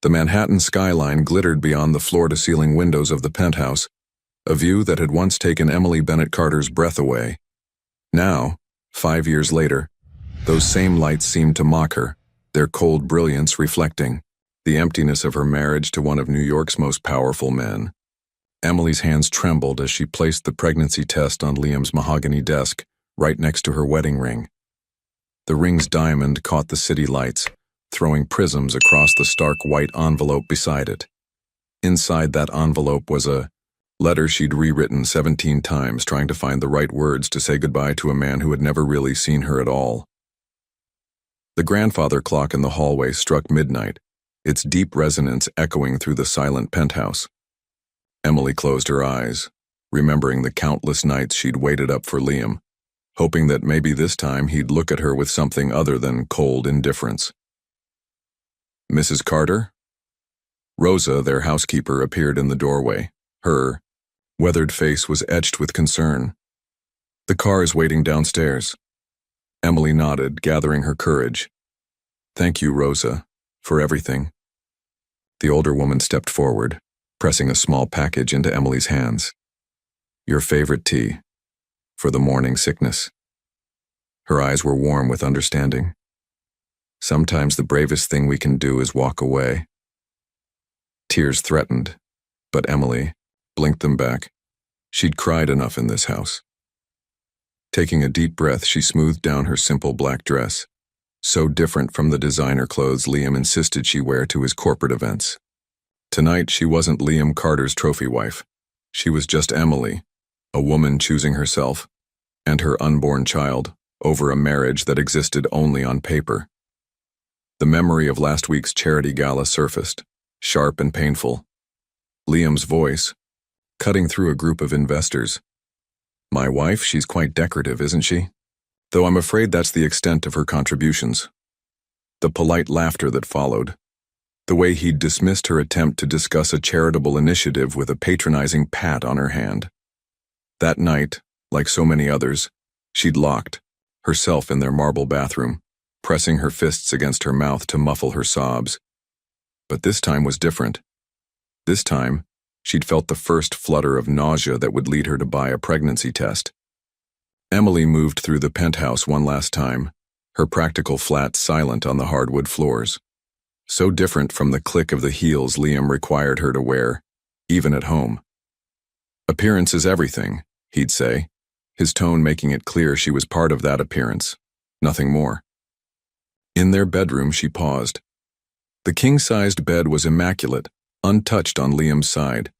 The Manhattan skyline glittered beyond the floor-to-ceiling windows of the penthouse, a view that had once taken Emily Bennett Carter's breath away. Now, 5 years later, those same lights seemed to mock her, their cold brilliance reflecting the emptiness of her marriage to one of New York's most powerful men. Emily's hands trembled as she placed the pregnancy test on Liam's mahogany desk, right next to her wedding ring. The ring's diamond caught the city lights, throwing prisms across the stark white envelope beside it. Inside that envelope was a letter she'd rewritten 17 times, trying to find the right words to say goodbye to a man who had never really seen her at all. The grandfather clock in the hallway struck midnight, its deep resonance echoing through the silent penthouse. Emily closed her eyes, remembering the countless nights she'd waited up for Liam, hoping that maybe this time he'd look at her with something other than cold indifference. "Mrs. Carter?" Rosa, their housekeeper, appeared in the doorway. Her weathered face was etched with concern. "The car is waiting downstairs." Emily nodded, gathering her courage. "Thank you, Rosa, for everything." The older woman stepped forward, pressing a small package into Emily's hands. "Your favorite tea, for the morning sickness." Her eyes were warm with understanding. "Sometimes the bravest thing we can do is walk away." Tears threatened, but Emily blinked them back. She'd cried enough in this house. Taking a deep breath, she smoothed down her simple black dress, so different from the designer clothes Liam insisted she wear to his corporate events. Tonight, she wasn't Liam Carter's trophy wife. She was just Emily, a woman choosing herself and her unborn child over a marriage that existed only on paper. The memory of last week's charity gala surfaced, sharp and painful. Liam's voice, cutting through a group of investors. "My wife, she's quite decorative, isn't she? Though I'm afraid that's the extent of her contributions." The polite laughter that followed. The way he'd dismissed her attempt to discuss a charitable initiative with a patronizing pat on her hand. That night, like so many others, she'd locked herself in their marble bathroom, pressing her fists against her mouth to muffle her sobs. But this time was different. This time, she'd felt the first flutter of nausea that would lead her to buy a pregnancy test. Emily moved through the penthouse one last time, her practical flat silent on the hardwood floors. So different from the click of the heels Liam required her to wear, even at home. "Appearance is everything," he'd say, his tone making it clear she was part of that appearance, nothing more. In their bedroom, she paused. The king-sized bed was immaculate, untouched on Liam's side.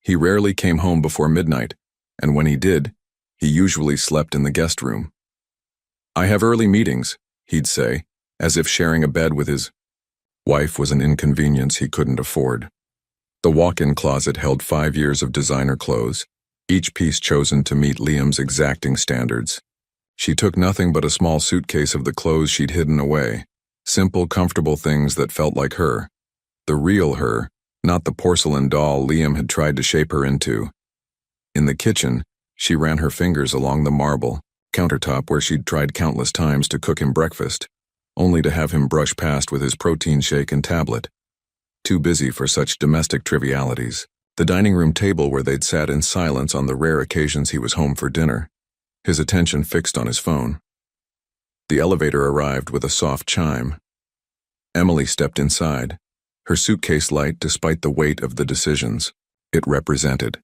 He rarely came home before midnight, and when he did, he usually slept in the guest room. "I have early meetings," he'd say, as if sharing a bed with his wife was an inconvenience he couldn't afford. The walk-in closet held 5 years of designer clothes, each piece chosen to meet Liam's exacting standards. She took nothing but a small suitcase of the clothes she'd hidden away, simple, comfortable things that felt like her. The real her, not the porcelain doll Liam had tried to shape her into. In the kitchen, she ran her fingers along the marble countertop where she'd tried countless times to cook him breakfast, only to have him brush past with his protein shake and tablet. Too busy for such domestic trivialities. The dining room table where they'd sat in silence on the rare occasions he was home for dinner, his attention fixed on his phone. The elevator arrived with a soft chime. Emily stepped inside, her suitcase light despite the weight of the decisions it represented.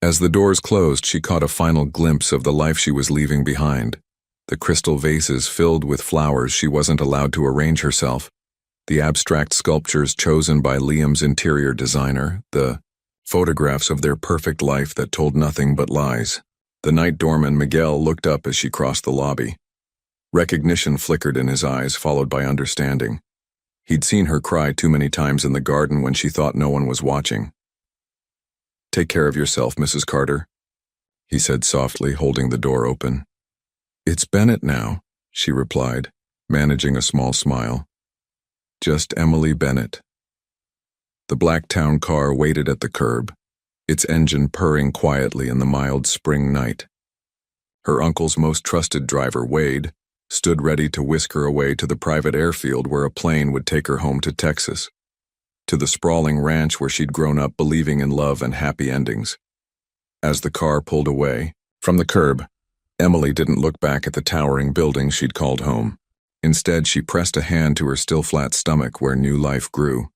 As the doors closed, she caught a final glimpse of the life she was leaving behind. The crystal vases filled with flowers she wasn't allowed to arrange herself, the abstract sculptures chosen by Liam's interior designer, the photographs of their perfect life that told nothing but lies. The night doorman Miguel looked up as she crossed the lobby. Recognition flickered in his eyes, followed by understanding. He'd seen her cry too many times in the garden when she thought no one was watching. "Take care of yourself, Mrs. Carter," he said softly, holding the door open. "It's Bennett now," she replied, managing a small smile. "Just Emily Bennett." The black town car waited at the curb, its engine purring quietly in the mild spring night. Her uncle's most trusted driver, Wade, stood ready to whisk her away to the private airfield where a plane would take her home to Texas. to the sprawling ranch where she'd grown up believing in love and happy endings. As the car pulled away from the curb, Emily didn't look back at the towering building she'd called home. Instead, she pressed a hand to her still flat stomach where new life grew,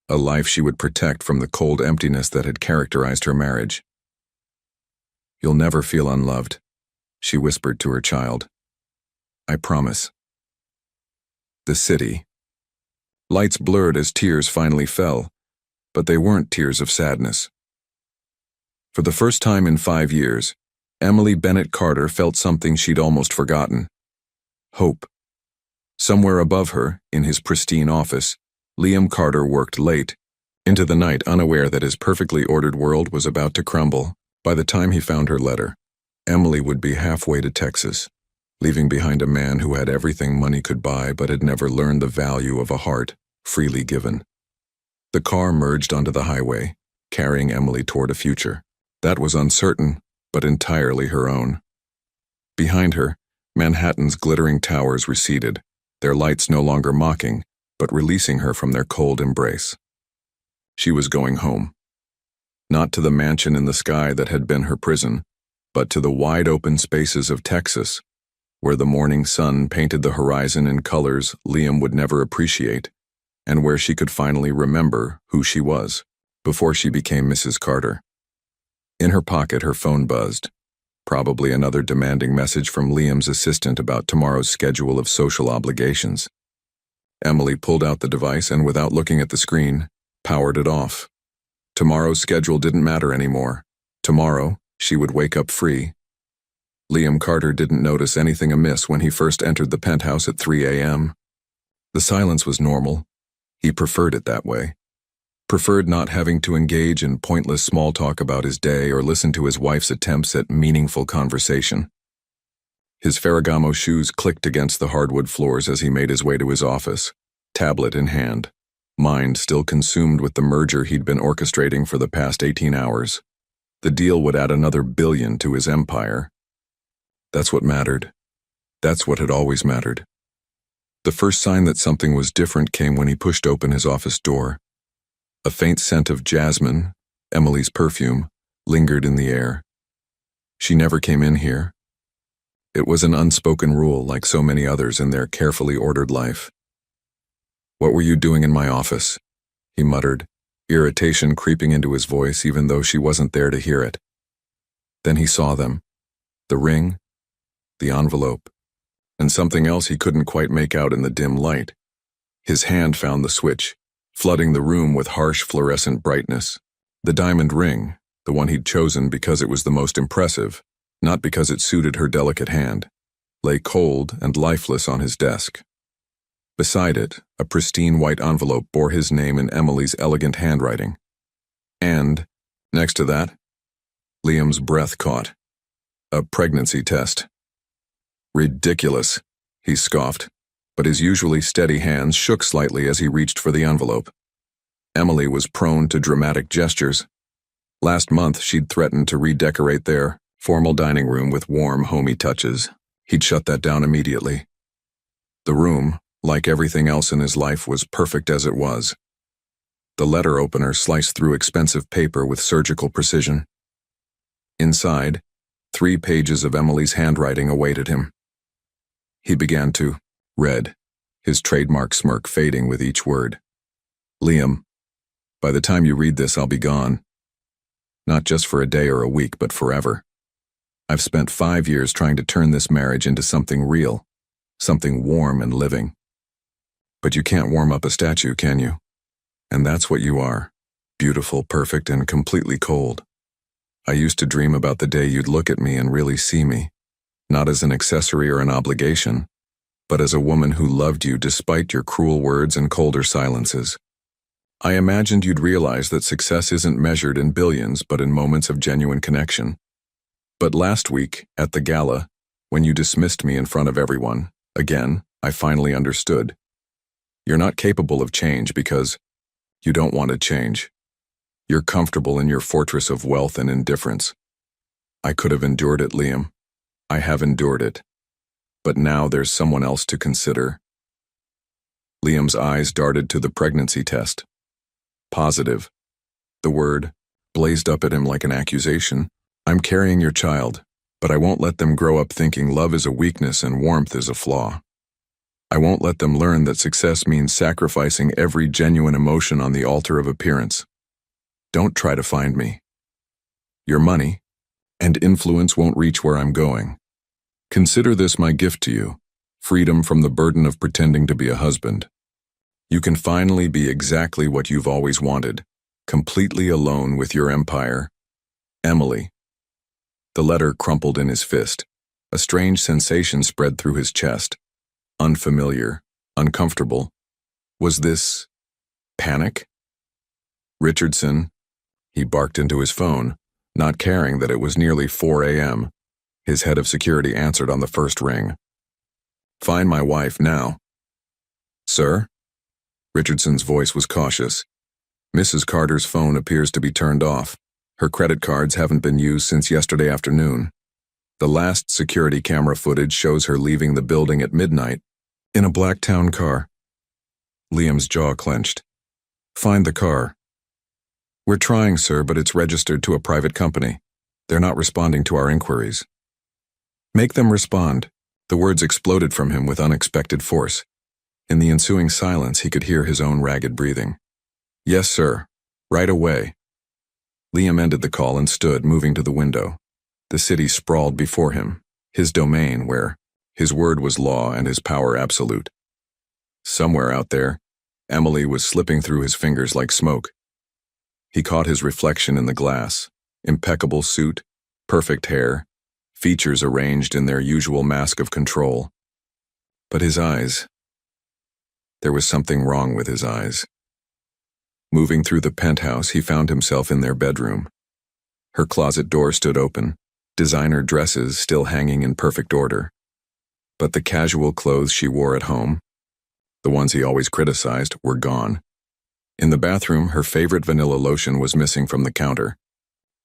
a life she would protect from the cold emptiness that had characterized her marriage. "You'll never feel unloved," she whispered to her child. "I promise." The city. Lights blurred as tears finally fell, but they weren't tears of sadness. For the first time in 5 years, Emily Bennett Carter felt something she'd almost forgotten: hope. Somewhere above her, in his pristine office, Liam Carter worked late, into the night, unaware that his perfectly ordered world was about to crumble. By the time he found her letter, Emily would be halfway to Texas, leaving behind a man who had everything money could buy but had never learned the value of a heart freely given. The car merged onto the highway, carrying Emily toward a future that was uncertain, but entirely her own. Behind her, Manhattan's glittering towers receded, their lights no longer mocking, but releasing her from their cold embrace. She was going home. Not to the mansion in the sky that had been her prison, but to the wide-open spaces of Texas, where the morning sun painted the horizon in colors Liam would never appreciate, and where she could finally remember who she was, before she became Mrs. Carter. In her pocket, her phone buzzed, probably another demanding message from Liam's assistant about tomorrow's schedule of social obligations. Emily pulled out the device and, without looking at the screen, powered it off. Tomorrow's schedule didn't matter anymore. Tomorrow, she would wake up free. Liam Carter didn't notice anything amiss when he first entered the penthouse at 3 a.m. The silence was normal. He preferred it that way. Preferred not having to engage in pointless small talk about his day or listen to his wife's attempts at meaningful conversation. His Ferragamo shoes clicked against the hardwood floors as he made his way to his office, tablet in hand, mind still consumed with the merger he'd been orchestrating for the past 18 hours. The deal would add another billion to his empire. That's what mattered. That's what had always mattered. The first sign that something was different came when he pushed open his office door. A faint scent of jasmine, Emily's perfume, lingered in the air. She never came in here. It was an unspoken rule, like so many others in their carefully ordered life. "What were you doing in my office?" he muttered, irritation creeping into his voice even though she wasn't there to hear it. Then he saw them: the ring, the envelope, and something else he couldn't quite make out in the dim light. His hand found the switch, flooding the room with harsh fluorescent brightness. The diamond ring, the one he'd chosen because it was the most impressive, not because it suited her delicate hand, lay cold and lifeless on his desk. Beside it, a pristine white envelope bore his name in Emily's elegant handwriting. And, next to that, Liam's breath caught. A pregnancy test. "Ridiculous," he scoffed, but his usually steady hands shook slightly as he reached for the envelope. Emily was prone to dramatic gestures. Last month, she'd threatened to redecorate their formal dining room with warm, homey touches. He'd shut that down immediately. The room, like everything else in his life, was perfect as it was. The letter opener sliced through expensive paper with surgical precision. Inside, 3 pages of Emily's handwriting awaited him. He began to read, his trademark smirk fading with each word. "Liam, by the time you read this, I'll be gone. Not just for a day or a week, but forever. I've spent 5 years trying to turn this marriage into something real, something warm and living. But you can't warm up a statue, can you? And that's what you are, beautiful, perfect, and completely cold. I used to dream about the day you'd look at me and really see me, not as an accessory or an obligation, but as a woman who loved you despite your cruel words and colder silences. I imagined you'd realize that success isn't measured in billions but in moments of genuine connection. But last week, at the gala, when you dismissed me in front of everyone, again, I finally understood. You're not capable of change because you don't want to change. You're comfortable in your fortress of wealth and indifference. I could have endured it, Liam. I have endured it. But now there's someone else to consider." Liam's eyes darted to the pregnancy test. Positive. The word blazed up at him like an accusation. I'm carrying your child, but I won't let them grow up thinking love is a weakness and warmth is a flaw. I won't let them learn that success means sacrificing every genuine emotion on the altar of appearance. Don't try to find me. Your money and influence won't reach where I'm going. Consider this my gift to you, freedom from the burden of pretending to be a husband. You can finally be exactly what you've always wanted, completely alone with your empire. Emily. The letter crumpled in his fist. A strange sensation spread through his chest. Unfamiliar, uncomfortable. Was this panic? Richardson. He barked into his phone, not caring that it was nearly 4 a.m. His head of security answered on the first ring. Find my wife now. Sir? Richardson's voice was cautious. Mrs. Carter's phone appears to be turned off. Her credit cards haven't been used since yesterday afternoon. The last security camera footage shows her leaving the building at midnight in a black town car. Liam's jaw clenched. Find the car. We're trying, sir, but it's registered to a private company. They're not responding to our inquiries. Make them respond. The words exploded from him with unexpected force. In the ensuing silence, he could hear his own ragged breathing. Yes, sir. Right away. Liam ended the call and stood, moving to the window. The city sprawled before him, his domain where his word was law and his power absolute. Somewhere out there, Emily was slipping through his fingers like smoke. He caught his reflection in the glass, impeccable suit, perfect hair, features arranged in their usual mask of control. But his eyes, there was something wrong with his eyes. Moving through the penthouse, he found himself in their bedroom. Her closet door stood open, designer dresses still hanging in perfect order. But the casual clothes she wore at home, the ones he always criticized, were gone. In the bathroom, her favorite vanilla lotion was missing from the counter.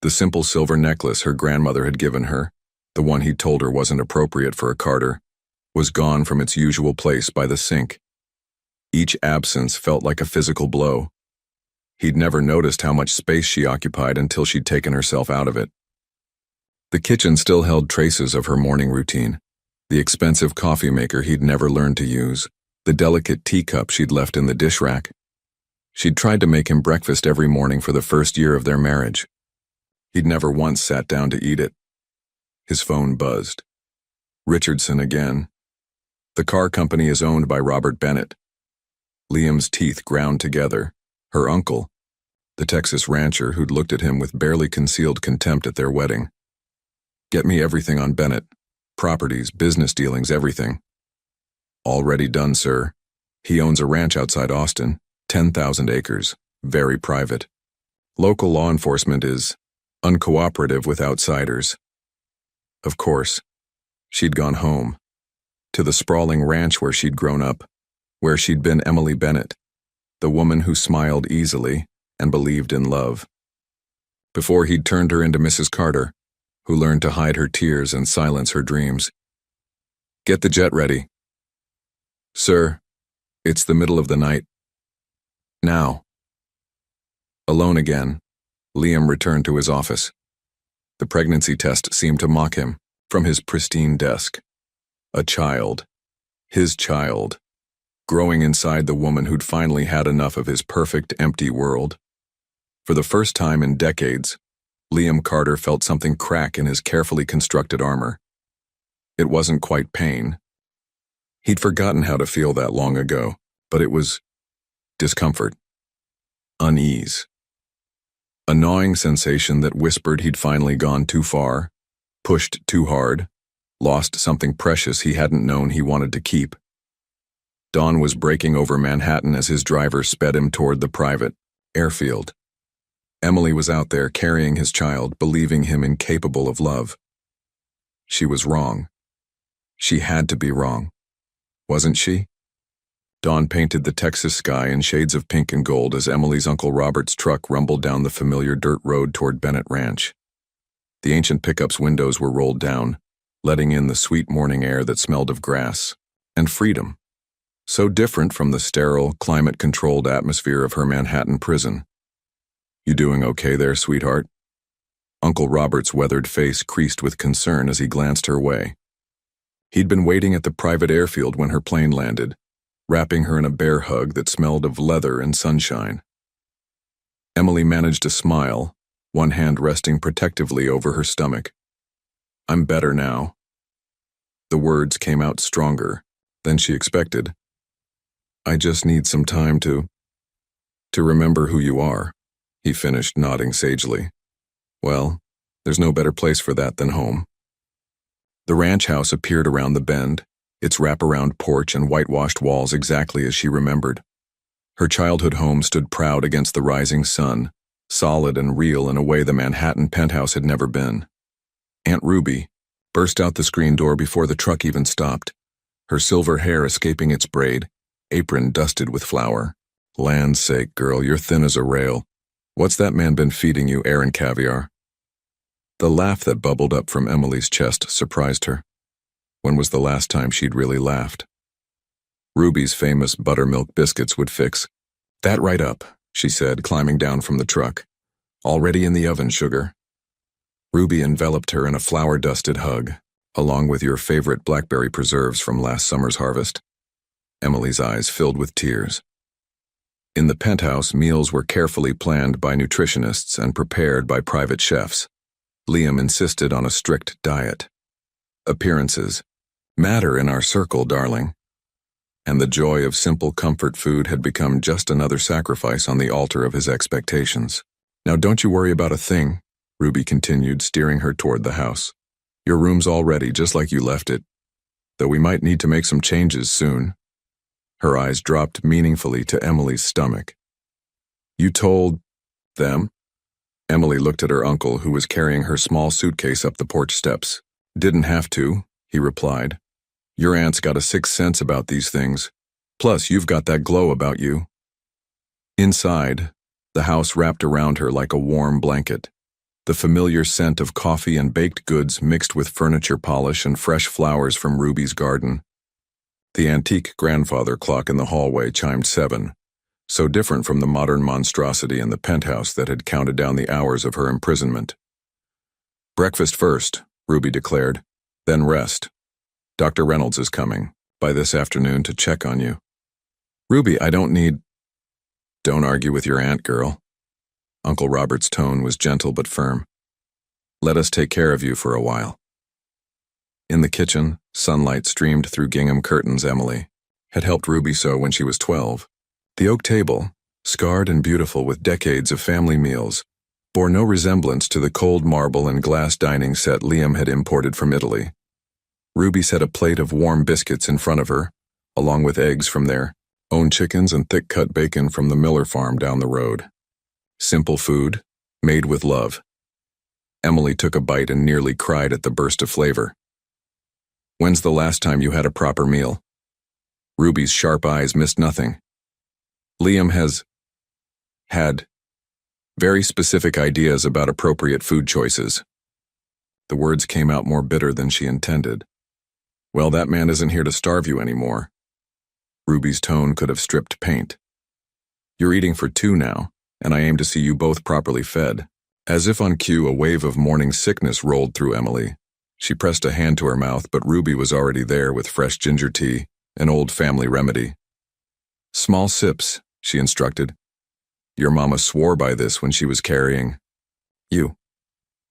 The simple silver necklace her grandmother had given her, the one he'd told her wasn't appropriate for a Carter, was gone from its usual place by the sink. Each absence felt like a physical blow. He'd never noticed how much space she occupied until she'd taken herself out of it. The kitchen still held traces of her morning routine. The expensive coffee maker he'd never learned to use, the delicate teacup she'd left in the dish rack. She'd tried to make him breakfast every morning for the first year of their marriage. He'd never once sat down to eat it. His phone buzzed. Richardson again. The car company is owned by Robert Bennett. Liam's teeth ground together. Her uncle, the Texas rancher who'd looked at him with barely concealed contempt at their wedding. Get me everything on Bennett. Properties, business dealings, everything. Already done, sir. He owns a ranch outside Austin, 10,000 acres, very private. Local law enforcement is uncooperative with outsiders. Of course, she'd gone home, to the sprawling ranch where she'd grown up, where she'd been Emily Bennett, the woman who smiled easily and believed in love. Before he'd turned her into Mrs. Carter, who learned to hide her tears and silence her dreams. Get the jet ready. Sir, it's the middle of the night. Now. Alone again, Liam returned to his office. The pregnancy test seemed to mock him from his pristine desk. A child. His child. Growing inside the woman who'd finally had enough of his perfect, empty world. For the first time in decades, Liam Carter felt something crack in his carefully constructed armor. It wasn't quite pain. He'd forgotten how to feel that long ago, but it was discomfort, unease. A gnawing sensation that whispered he'd finally gone too far, pushed too hard, lost something precious he hadn't known he wanted to keep. Dawn was breaking over Manhattan as his driver sped him toward the private airfield. Emily was out there carrying his child, believing him incapable of love. She was wrong. She had to be wrong. Wasn't she? Dawn painted the Texas sky in shades of pink and gold as Emily's Uncle Robert's truck rumbled down the familiar dirt road toward Bennett Ranch. The ancient pickup's windows were rolled down, letting in the sweet morning air that smelled of grass and freedom. So different from the sterile, climate-controlled atmosphere of her Manhattan prison. You doing okay there, sweetheart? Uncle Robert's weathered face creased with concern as he glanced her way. He'd been waiting at the private airfield when her plane landed, wrapping her in a bear hug that smelled of leather and sunshine. Emily managed to smile, one hand resting protectively over her stomach. I'm better now. The words came out stronger than she expected. I just need some time to remember who you are, he finished, nodding sagely. Well, there's no better place for that than home. The ranch house appeared around the bend, its wraparound porch and whitewashed walls exactly as she remembered. Her childhood home stood proud against the rising sun, solid and real in a way the Manhattan penthouse had never been. Aunt Ruby burst out the screen door before the truck even stopped, her silver hair escaping its braid, apron dusted with flour. Land's sake, girl, you're thin as a rail. What's that man been feeding you, air and caviar? The laugh that bubbled up from Emily's chest surprised her. When was the last time she'd really laughed? Ruby's famous buttermilk biscuits would fix. That right up, she said, climbing down from the truck. Already in the oven, sugar. Ruby enveloped her in a flour-dusted hug, along with your favorite blackberry preserves from last summer's harvest. Emily's eyes filled with tears. In the penthouse, meals were carefully planned by nutritionists and prepared by private chefs. Liam insisted on a strict diet. Appearances matter in our circle, darling. And the joy of simple comfort food had become just another sacrifice on the altar of his expectations. Now don't you worry about a thing, Ruby continued, steering her toward the house. Your room's all ready, just like you left it, though we might need to make some changes soon. Her eyes dropped meaningfully to Emily's stomach. You told them? Emily looked at her uncle, who was carrying her small suitcase up the porch steps. Didn't have to, he replied. Your aunt's got a sixth sense about these things. Plus, you've got that glow about you. Inside, the house wrapped around her like a warm blanket. The familiar scent of coffee and baked goods mixed with furniture polish and fresh flowers from Ruby's garden. The antique grandfather clock in the hallway chimed 7, so different from the modern monstrosity in the penthouse that had counted down the hours of her imprisonment. Breakfast first, Ruby declared, then rest. Dr. Reynolds is coming by this afternoon to check on you. Ruby, I don't need... Don't argue with your aunt, girl. Uncle Robert's tone was gentle but firm. Let us take care of you for a while. In the kitchen, sunlight streamed through gingham curtains Emily had helped Ruby sew when she was 12. The oak table, scarred and beautiful with decades of family meals, bore no resemblance to the cold marble and glass dining set Liam had imported from Italy. Ruby set a plate of warm biscuits in front of her, along with eggs from their own chickens and thick-cut bacon from the Miller farm down the road. Simple food, made with love. Emily took a bite and nearly cried at the burst of flavor. When's the last time you had a proper meal? Ruby's sharp eyes missed nothing. Liam has had very specific ideas about appropriate food choices. The words came out more bitter than she intended. Well, that man isn't here to starve you anymore. Ruby's tone could have stripped paint. You're eating for 2 now, and I aim to see you both properly fed. As if on cue, a wave of morning sickness rolled through Emily. She pressed a hand to her mouth, but Ruby was already there with fresh ginger tea, an old family remedy. Small sips, she instructed. Your mama swore by this when she was carrying you.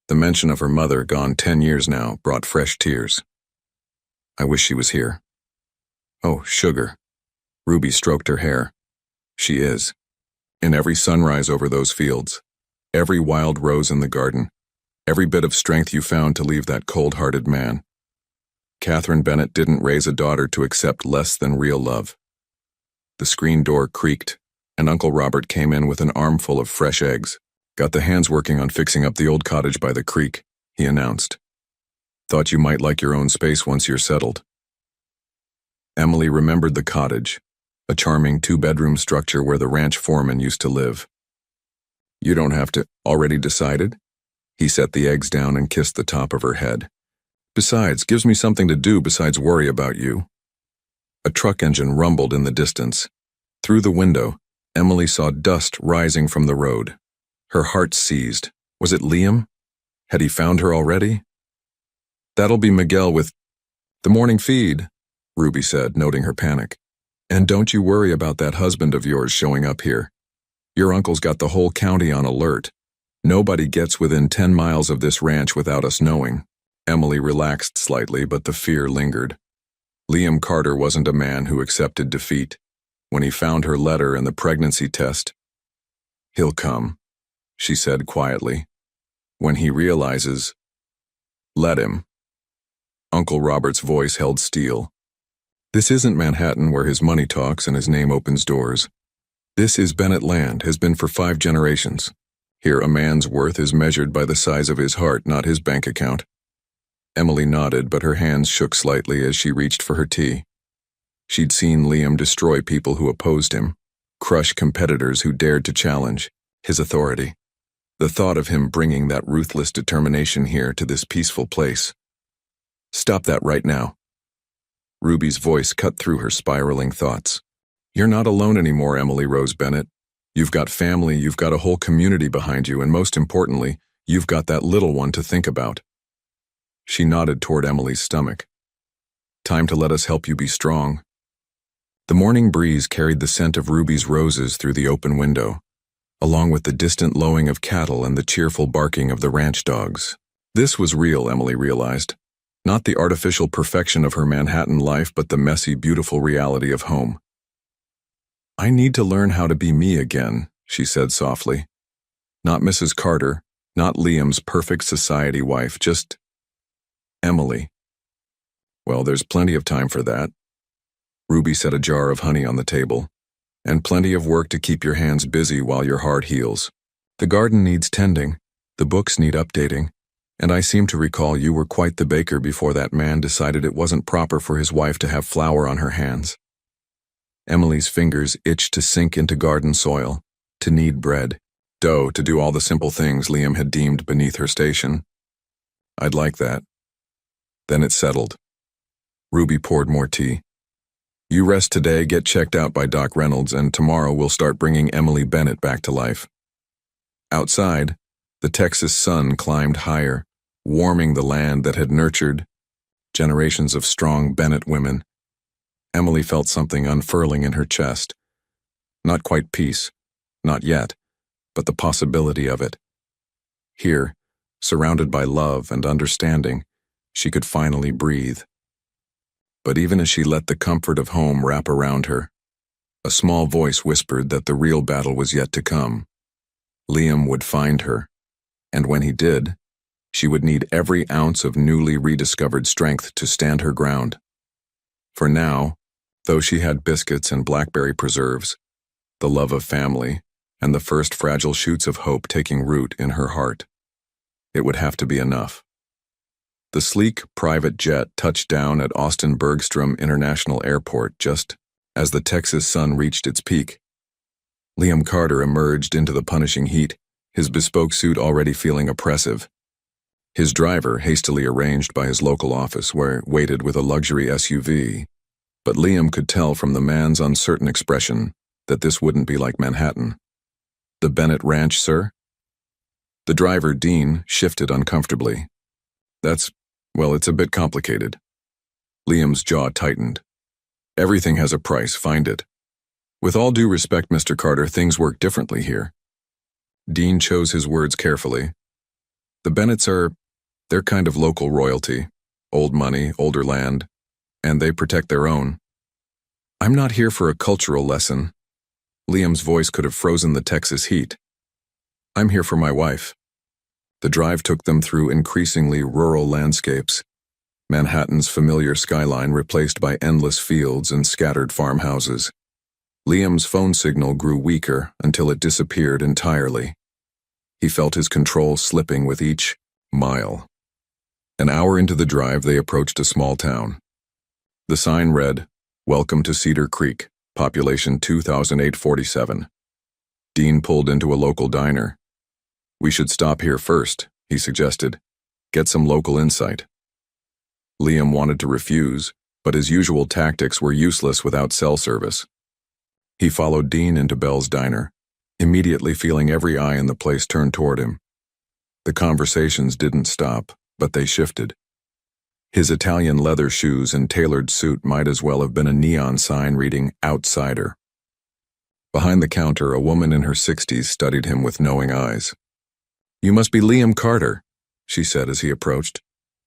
The mention of her mother, gone 10 years now, brought fresh tears. I wish she was here. Oh, sugar. Ruby stroked her hair. She is. In every sunrise over those fields, every wild rose in the garden, every bit of strength you found to leave that cold-hearted man. Catherine Bennett didn't raise a daughter to accept less than real love. The screen door creaked, and Uncle Robert came in with an armful of fresh eggs. Got the hands working on fixing up the old cottage by the creek, he announced. Thought you might like your own space once you're settled. Emily remembered the cottage, a charming 2-bedroom structure where the ranch foreman used to live. You don't have to. Already decided? He set the eggs down and kissed the top of her head. Besides, gives me something to do besides worry about you. A truck engine rumbled in the distance. Through the window, Emily saw dust rising from the road. Her heart seized. Was it Liam? Had he found her already? "That'll be Miguel with the morning feed," Ruby said, noting her panic. "And don't you worry about that husband of yours showing up here. Your uncle's got the whole county on alert. Nobody gets within 10 miles of this ranch without us knowing." Emily relaxed slightly, but the fear lingered. Liam Carter wasn't a man who accepted defeat. When he found her letter and the pregnancy test, "He'll come," she said quietly. "When he realizes, let him." Uncle Robert's voice held steel. "This isn't Manhattan where his money talks and his name opens doors. This is Bennett land, has been for 5 generations. Here a man's worth is measured by the size of his heart, not his bank account." Emily nodded, but her hands shook slightly as she reached for her tea. She'd seen Liam destroy people who opposed him, crush competitors who dared to challenge his authority. The thought of him bringing that ruthless determination here to this peaceful place. "Stop that right now." Ruby's voice cut through her spiraling thoughts. "You're not alone anymore, Emily Rose Bennett. You've got family, you've got a whole community behind you, and most importantly, you've got that little one to think about." She nodded toward Emily's stomach. "Time to let us help you be strong." The morning breeze carried the scent of Ruby's roses through the open window, along with the distant lowing of cattle and the cheerful barking of the ranch dogs. This was real, Emily realized. Not the artificial perfection of her Manhattan life, but the messy, beautiful reality of home. "I need to learn how to be me again," she said softly. "Not Mrs. Carter, not Liam's perfect society wife, just Emily." "Well, there's plenty of time for that." Ruby set a jar of honey on the table. "And plenty of work to keep your hands busy while your heart heals. The garden needs tending, the books need updating, and I seem to recall you were quite the baker before that man decided it wasn't proper for his wife to have flour on her hands." Emily's fingers itched to sink into garden soil, to knead bread, dough to do all the simple things Liam had deemed beneath her station. "I'd like that." Then it settled. Ruby poured more tea. "You rest today, get checked out by Doc Reynolds, and tomorrow we'll start bringing Emily Bennett back to life." Outside, the Texas sun climbed higher, warming the land that had nurtured generations of strong Bennett women. Emily felt something unfurling in her chest. Not quite peace, not yet, but the possibility of it. Here, surrounded by love and understanding, she could finally breathe. But even as she let the comfort of home wrap around her, a small voice whispered that the real battle was yet to come. Liam would find her, and when he did, she would need every ounce of newly rediscovered strength to stand her ground. For now, though she had biscuits and blackberry preserves, the love of family, and the first fragile shoots of hope taking root in her heart, it would have to be enough. The sleek private jet touched down at Austin Bergstrom International Airport just as the Texas sun reached its peak. Liam Carter emerged into the punishing heat, his bespoke suit already feeling oppressive. His driver hastily arranged by his local office where waited with a luxury SUV, but Liam could tell from the man's uncertain expression that this wouldn't be like Manhattan. "The Bennett Ranch, sir?" The driver, Dean, shifted uncomfortably. Well, it's a bit complicated." Liam's jaw tightened. "Everything has a price, find it. With all due respect, Mr. Carter, things work differently here." Dean chose his words carefully. "The Bennetts they're kind of local royalty, old money, older land, and they protect their own. I'm not here for a cultural lesson." Liam's voice could have frozen the Texas heat. "I'm here for my wife." The drive took them through increasingly rural landscapes, Manhattan's familiar skyline replaced by endless fields and scattered farmhouses. Liam's phone signal grew weaker until it disappeared entirely. He felt his control slipping with each mile. An hour into the drive, they approached a small town. The sign read, "Welcome to Cedar Creek, population 2,847. Dean pulled into a local diner. "We should stop here first," he suggested. "Get some local insight." Liam wanted to refuse, but his usual tactics were useless without cell service. He followed Dean into Bell's diner. immediately feeling every eye in the place turn toward him. The conversations didn't stop, but they shifted. His Italian leather shoes and tailored suit might as well have been a neon sign reading "Outsider." Behind the counter, a woman in her 60s studied him with knowing eyes. "You must be Liam Carter," she said as he approached.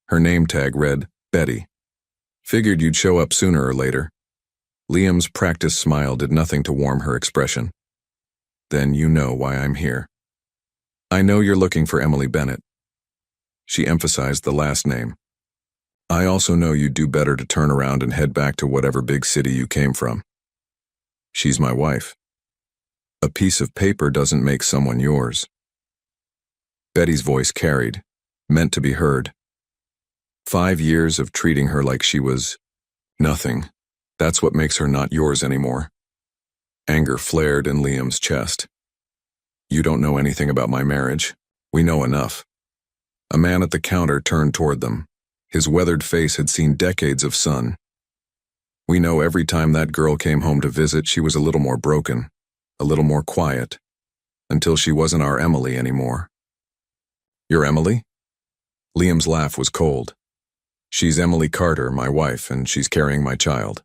Her name tag read, "Betty." "Figured you'd show up sooner or later." Liam's practiced smile did nothing to warm her expression. "Then you know why I'm here." "I know you're looking for Emily Bennett." She emphasized the last name. "I also know you'd do better to turn around and head back to whatever big city you came from." "She's my wife." "A piece of paper doesn't make someone yours." Betty's voice carried, meant to be heard. 5 years of treating her like she was nothing. That's what makes her not yours anymore. Anger flared in Liam's chest. "You don't know anything about my marriage. We know enough." A man at the counter turned toward them. His weathered face had seen decades of sun. "We know every time that girl came home to visit, she was a little more broken, a little more quiet, until she wasn't our Emily anymore." "Your Emily?" Liam's laugh was cold. "She's Emily Carter, my wife, and she's carrying my child."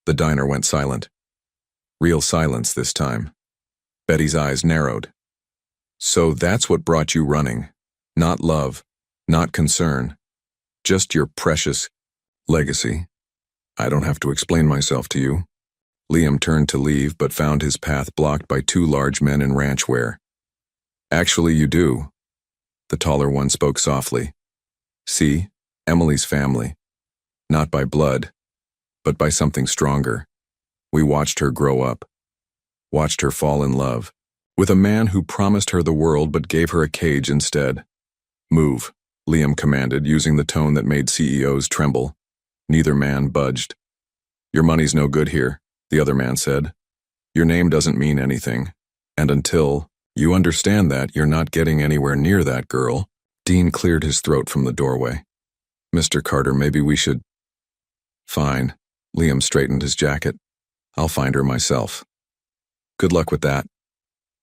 The diner went silent. Real silence this time. Betty's eyes narrowed. "So that's what brought you running. Not love, not concern. Just your precious legacy. I don't have to explain myself to you." Liam turned to leave but found his path blocked by 2 large men in ranch wear. "Actually, you do." The taller one spoke softly. "See, Emily's family. Not by blood, but by something stronger. We watched her grow up. Watched her fall in love. With a man who promised her the world but gave her a cage instead." "Move," Liam commanded, using the tone that made CEOs tremble. Neither man budged. "Your money's no good here," the other man said. "Your name doesn't mean anything. And until you understand that, you're not getting anywhere near that girl." Dean cleared his throat from the doorway. "Mr. Carter, maybe we should—" "Fine." Liam straightened his jacket. "I'll find her myself." "Good luck with that."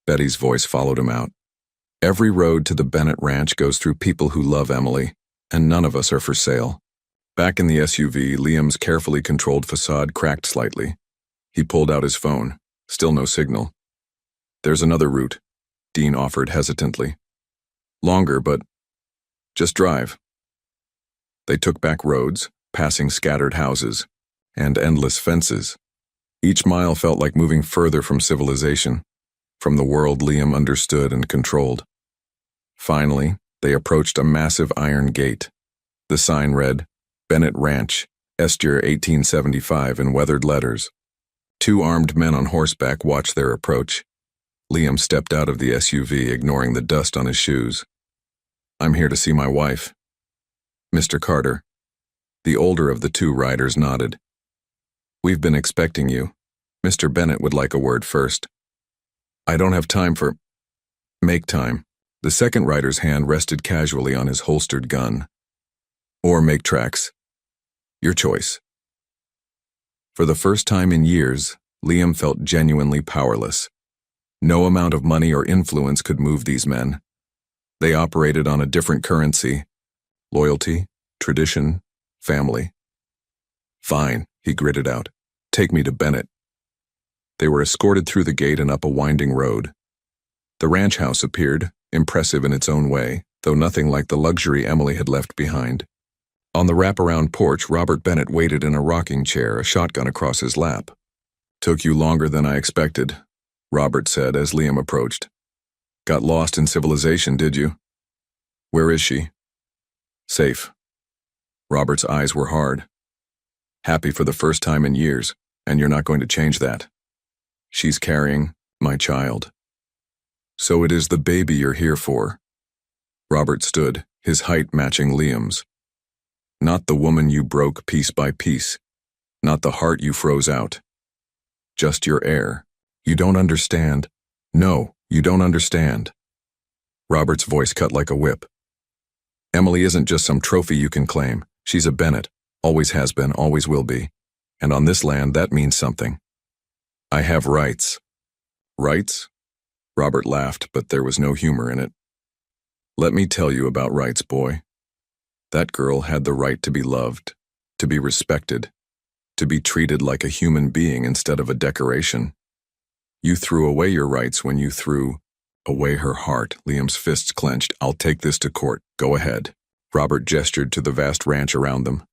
Betty's voice followed him out. "Every road to the Bennett Ranch goes through people who love Emily, and none of us are for sale." Back in the SUV, Liam's carefully controlled facade cracked slightly. He pulled out his phone. Still no signal. "There's another route," Dean offered hesitantly. "Longer, but just drive." They took back roads, passing scattered houses, and endless fences. Each mile felt like moving further from civilization, from the world Liam understood and controlled. Finally, they approached a massive iron gate. The sign read, "Bennett Ranch, Estier 1875" in weathered letters. 2 armed men on horseback watched their approach. Liam stepped out of the SUV, ignoring the dust on his shoes. "I'm here to see my wife." "Mr. Carter." The older of the 2 riders nodded. "We've been expecting you. Mr. Bennett would like a word first." "I don't have time for—" "Make time." The second rider's hand rested casually on his holstered gun. "Or make tracks. Your choice." For the first time in years, Liam felt genuinely powerless. No amount of money or influence could move these men. They operated on a different currency: loyalty, tradition, family. "Fine," he gritted out. "Take me to Bennett." They were escorted through the gate and up a winding road. The ranch house appeared, impressive in its own way, though nothing like the luxury Emily had left behind. On the wraparound porch, Robert Bennett waited in a rocking chair, a shotgun across his lap. "Took you longer than I expected," Robert said as Liam approached. "Got lost in civilization, did you?" "Where is she?" "Safe." Robert's eyes were hard. "Happy for the first time in years, and you're not going to change that." "She's carrying my child." "So it is the baby you're here for." Robert stood, his height matching Liam's. "Not the woman you broke piece by piece. Not the heart you froze out. Just your heir. You don't understand. No, you don't understand." Robert's voice cut like a whip. "Emily isn't just some trophy you can claim. She's a Bennett. Always has been, always will be. And on this land, that means something. I have rights." "Rights?" Robert laughed, but there was no humor in it. Let me tell you about rights, boy. That girl had the right to be loved, to be respected, to be treated like a human being instead of a decoration. You threw away your rights when you threw away her heart. Liam's fists clenched. I'll take this to court. Go ahead. Robert gestured to the vast ranch around them.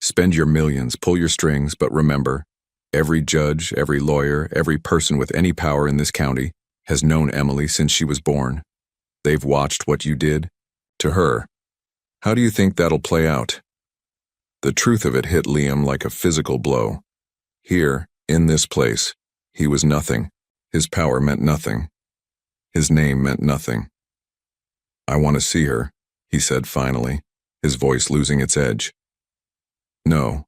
Spend your millions, pull your strings, but remember, every judge, every lawyer, every person with any power in this county has known Emily since she was born. They've watched what you did to her. How do you think that'll play out? The truth of it hit Liam like a physical blow. Here, in this place, he was nothing. His power meant nothing. His name meant nothing. I want to see her, he said finally, his voice losing its edge. No.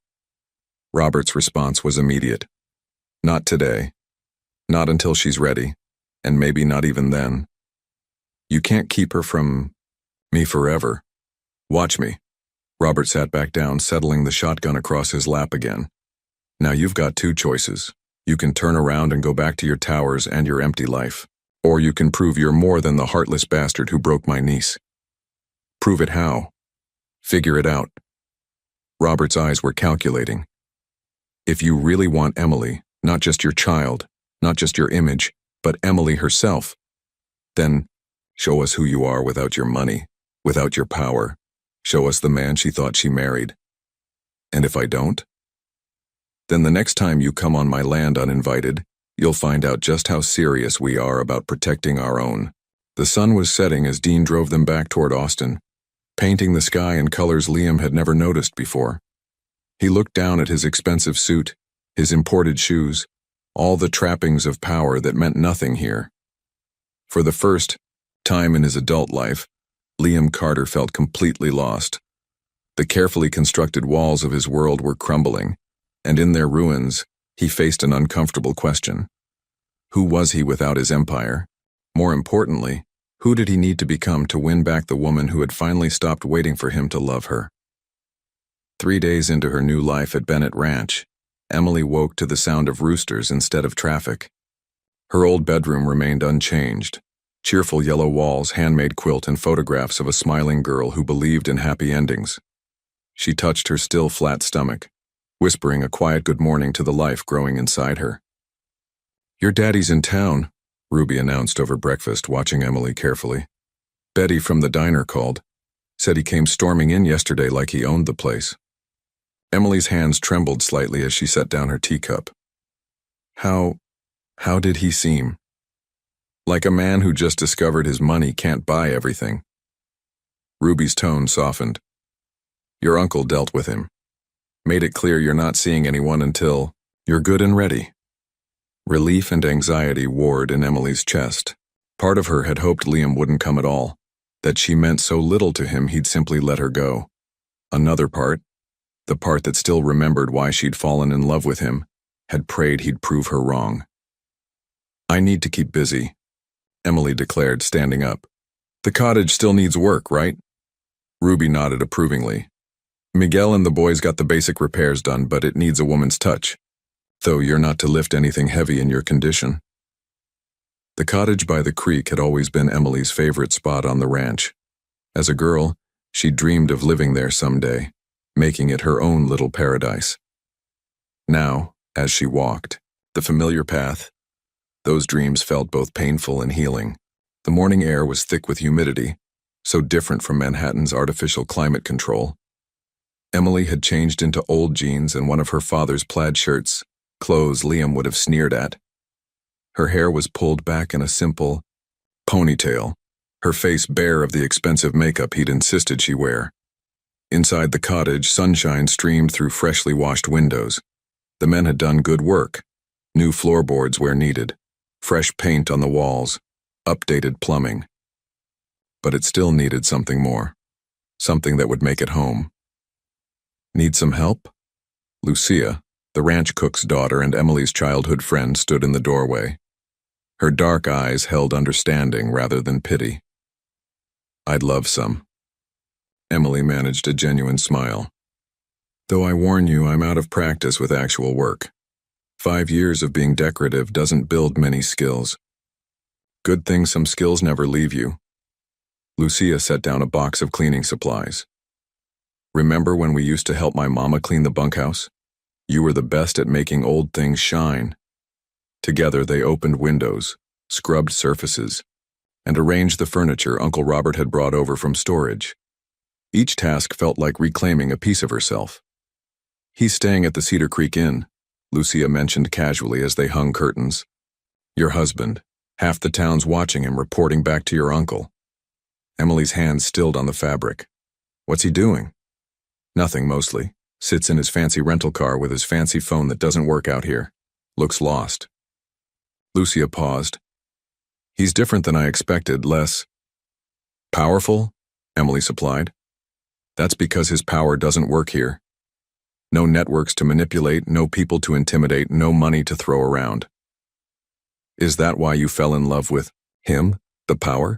Robert's response was immediate. Not today. Not until she's ready, and maybe not even then. You can't keep her from me forever. Watch me. Robert sat back down, settling the shotgun across his lap again. Now you've got two choices. You can turn around and go back to your towers and your empty life. Or you can prove you're more than the heartless bastard who broke my niece. Prove it how? Figure it out. Robert's eyes were calculating. If you really want Emily, not just your child, not just your image, but Emily herself, then show us who you are without your money, without your power. Show us the man she thought she married. And if I don't? Then the next time you come on my land uninvited, you'll find out just how serious we are about protecting our own. The sun was setting as Dean drove them back toward Austin, painting the sky in colors Liam had never noticed before. He looked down at his expensive suit, his imported shoes, all the trappings of power that meant nothing here. For the first time in his adult life, Liam Carter felt completely lost. The carefully constructed walls of his world were crumbling, and in their ruins, he faced an uncomfortable question. Who was he without his empire? More importantly, who did he need to become to win back the woman who had finally stopped waiting for him to love her? 3 days into her new life at Bennett Ranch, Emily woke to the sound of roosters instead of traffic. Her old bedroom remained unchanged. Cheerful yellow walls, handmade quilt, and photographs of a smiling girl who believed in happy endings. She touched her still flat stomach, whispering a quiet good morning to the life growing inside her. Your daddy's in town, Ruby announced over breakfast, watching Emily carefully. Betty from the diner called. Said he came storming in yesterday like he owned the place. Emily's hands trembled slightly as she set down her teacup. How did he seem? Like a man who just discovered his money can't buy everything. Ruby's tone softened. Your uncle dealt with him. Made it clear you're not seeing anyone until you're good and ready. Relief and anxiety warred in Emily's chest. Part of her had hoped Liam wouldn't come at all, that she meant so little to him he'd simply let her go. Another part, the part that still remembered why she'd fallen in love with him, had prayed he'd prove her wrong. I need to keep busy, Emily declared, standing up. The cottage still needs work, right? Ruby nodded approvingly. Miguel and the boys got the basic repairs done, but it needs a woman's touch. Though you're not to lift anything heavy in your condition. The cottage by the creek had always been Emily's favorite spot on the ranch. As a girl, she dreamed of living there someday, making it her own little paradise. Now, as she walked, the familiar path, those dreams felt both painful and healing. The morning air was thick with humidity, so different from Manhattan's artificial climate control. Emily had changed into old jeans and one of her father's plaid shirts, clothes Liam would have sneered at. Her hair was pulled back in a simple ponytail, her face bare of the expensive makeup he'd insisted she wear. Inside the cottage, sunshine streamed through freshly washed windows. The men had done good work. New floorboards where needed, fresh paint on the walls, updated plumbing. But it still needed something more, something that would make it home. Need some help? Lucia, the ranch cook's daughter and Emily's childhood friend, stood in the doorway. Her dark eyes held understanding rather than pity. I'd love some. Emily managed a genuine smile. Though I warn you, I'm out of practice with actual work. 5 years of being decorative doesn't build many skills. Good thing some skills never leave you. Lucia set down a box of cleaning supplies. Remember when we used to help my mama clean the bunkhouse? You were the best at making old things shine. Together they opened windows, scrubbed surfaces, and arranged the furniture Uncle Robert had brought over from storage. Each task felt like reclaiming a piece of herself. He's staying at the Cedar Creek Inn, Lucia mentioned casually as they hung curtains. Your husband. Half the town's watching him, reporting back to your uncle. Emily's hand stilled on the fabric. What's he doing? Nothing, mostly. Sits in his fancy rental car with his fancy phone that doesn't work out here. Looks lost. Lucia paused. He's different than I expected, less powerful, Emily supplied. That's because his power doesn't work here. No networks to manipulate, no people to intimidate, no money to throw around. Is that why you fell in love with him, the power?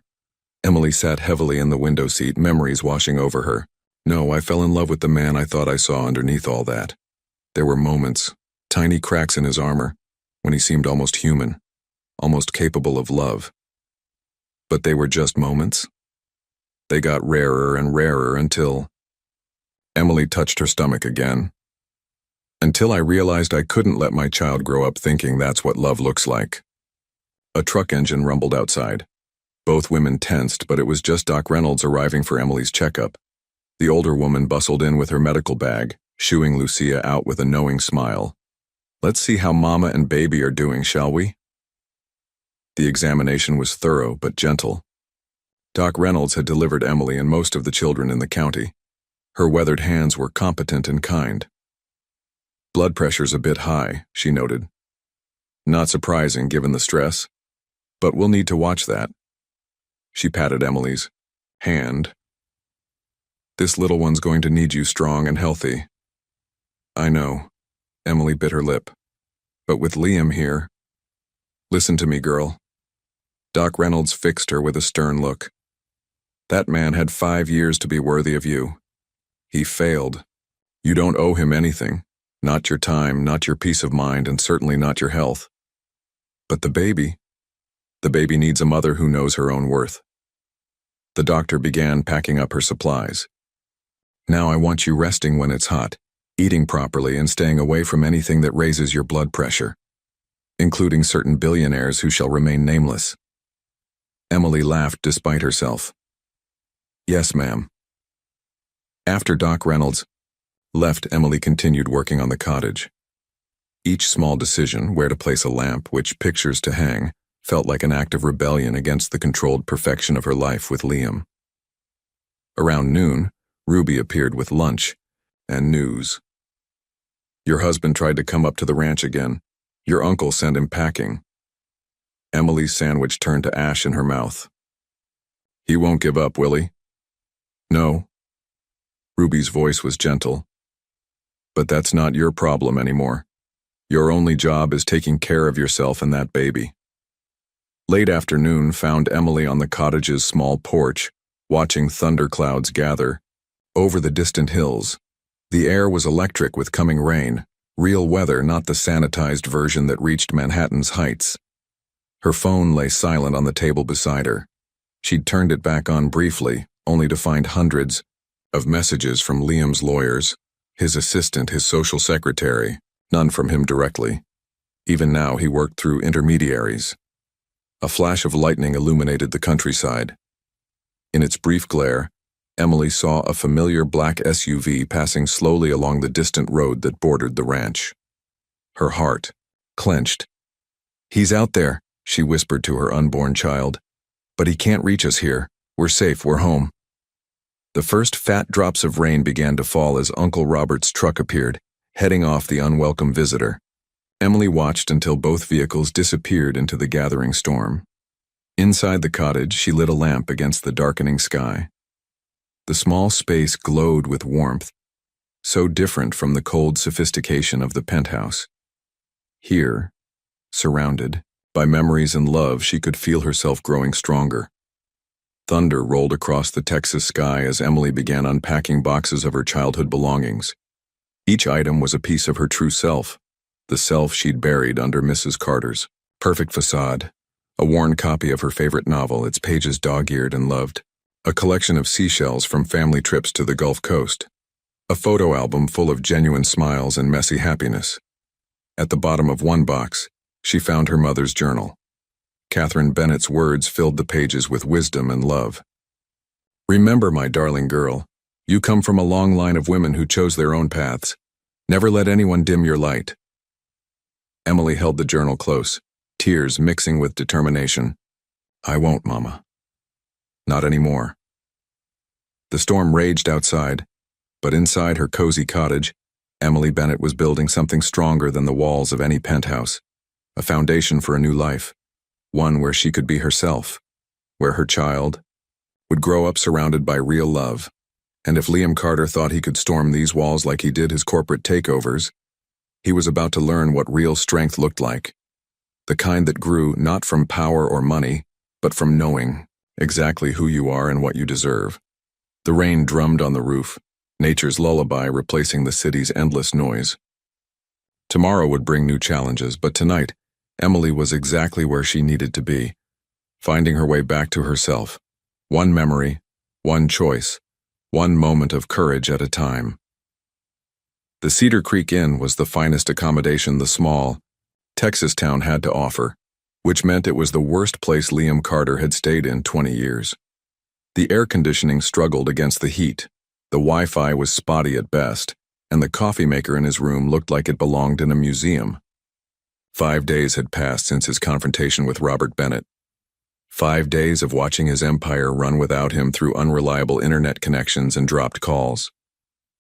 Emily sat heavily in the window seat, memories washing over her. No, I fell in love with the man I thought I saw underneath all that. There were moments, tiny cracks in his armor, when he seemed almost human, almost capable of love. But they were just moments. They got rarer and rarer until... Emily touched her stomach again. Until I realized I couldn't let my child grow up thinking that's what love looks like. A truck engine rumbled outside. Both women tensed, but it was just Doc Reynolds arriving for Emily's checkup. The older woman bustled in with her medical bag, shooing Lucia out with a knowing smile. Let's see how Mama and Baby are doing, shall we? The examination was thorough but gentle. Doc Reynolds had delivered Emily and most of the children in the county. Her weathered hands were competent and kind. Blood pressure's a bit high, she noted. Not surprising given the stress, but we'll need to watch that. She patted Emily's hand. This little one's going to need you strong and healthy. I know, Emily bit her lip. But with Liam here... Listen to me, girl. Doc Reynolds fixed her with a stern look. That man had 5 years to be worthy of you. He failed. You don't owe him anything. Not your time, not your peace of mind, and certainly not your health. But the baby needs a mother who knows her own worth. The doctor began packing up her supplies. Now I want you resting when it's hot, eating properly and staying away from anything that raises your blood pressure, including certain billionaires who shall remain nameless. Emily laughed despite herself. Yes, ma'am. After Doc Reynolds left, Emily continued working on the cottage. Each small decision, where to place a lamp, which pictures to hang, felt like an act of rebellion against the controlled perfection of her life with Liam. Around noon, Ruby appeared with lunch and news. Your husband tried to come up to the ranch again. Your uncle sent him packing. Emily's sandwich turned to ash in her mouth. He won't give up, will he? No. Ruby's voice was gentle. But that's not your problem anymore. Your only job is taking care of yourself and that baby. Late afternoon found Emily on the cottage's small porch, watching thunderclouds gather. Over the distant hills, the air was electric with coming rain, real weather, not the sanitized version that reached Manhattan's heights. Her phone lay silent on the table beside her. She'd turned it back on briefly, only to find hundreds of messages from Liam's lawyers, his assistant, his social secretary, none from him directly. Even now he worked through intermediaries. A flash of lightning illuminated the countryside. In its brief glare, Emily saw a familiar black SUV passing slowly along the distant road that bordered the ranch. Her heart clenched. He's out there, she whispered to her unborn child. But he can't reach us here. We're safe, we're home. The first fat drops of rain began to fall as Uncle Robert's truck appeared, heading off the unwelcome visitor. Emily watched until both vehicles disappeared into the gathering storm. Inside the cottage, she lit a lamp against the darkening sky. The small space glowed with warmth, so different from the cold sophistication of the penthouse. Here, surrounded by memories and love, she could feel herself growing stronger. Thunder rolled across the Texas sky as Emily began unpacking boxes of her childhood belongings. Each item was a piece of her true self, the self she'd buried under Mrs. Carter's perfect facade. A worn copy of her favorite novel, its pages dog-eared and loved. A collection of seashells from family trips to the Gulf Coast. A photo album full of genuine smiles and messy happiness. At the bottom of one box, she found her mother's journal. Catherine Bennett's words filled the pages with wisdom and love. Remember, my darling girl, you come from a long line of women who chose their own paths. Never let anyone dim your light. Emily held the journal close, tears mixing with determination. I won't, Mama. Not anymore. The storm raged outside, but inside her cozy cottage, Emily Bennett was building something stronger than the walls of any penthouse. A foundation for a new life. One where she could be herself. Where her child would grow up surrounded by real love. And if Liam Carter thought he could storm these walls like he did his corporate takeovers, he was about to learn what real strength looked like. The kind that grew not from power or money, but from knowing exactly who you are and what you deserve. The rain drummed on the roof, nature's lullaby replacing the city's endless noise. Tomorrow would bring new challenges, but tonight, Emily was exactly where she needed to be, finding her way back to herself. One memory, one choice, one moment of courage at a time. The Cedar Creek Inn was the finest accommodation the small Texas town had to offer, which meant it was the worst place Liam Carter had stayed in 20 years. The air conditioning struggled against the heat, the Wi-Fi was spotty at best, and the coffee maker in his room looked like it belonged in a museum. 5 days had passed since his confrontation with Robert Bennett. 5 days of watching his empire run without him through unreliable internet connections and dropped calls.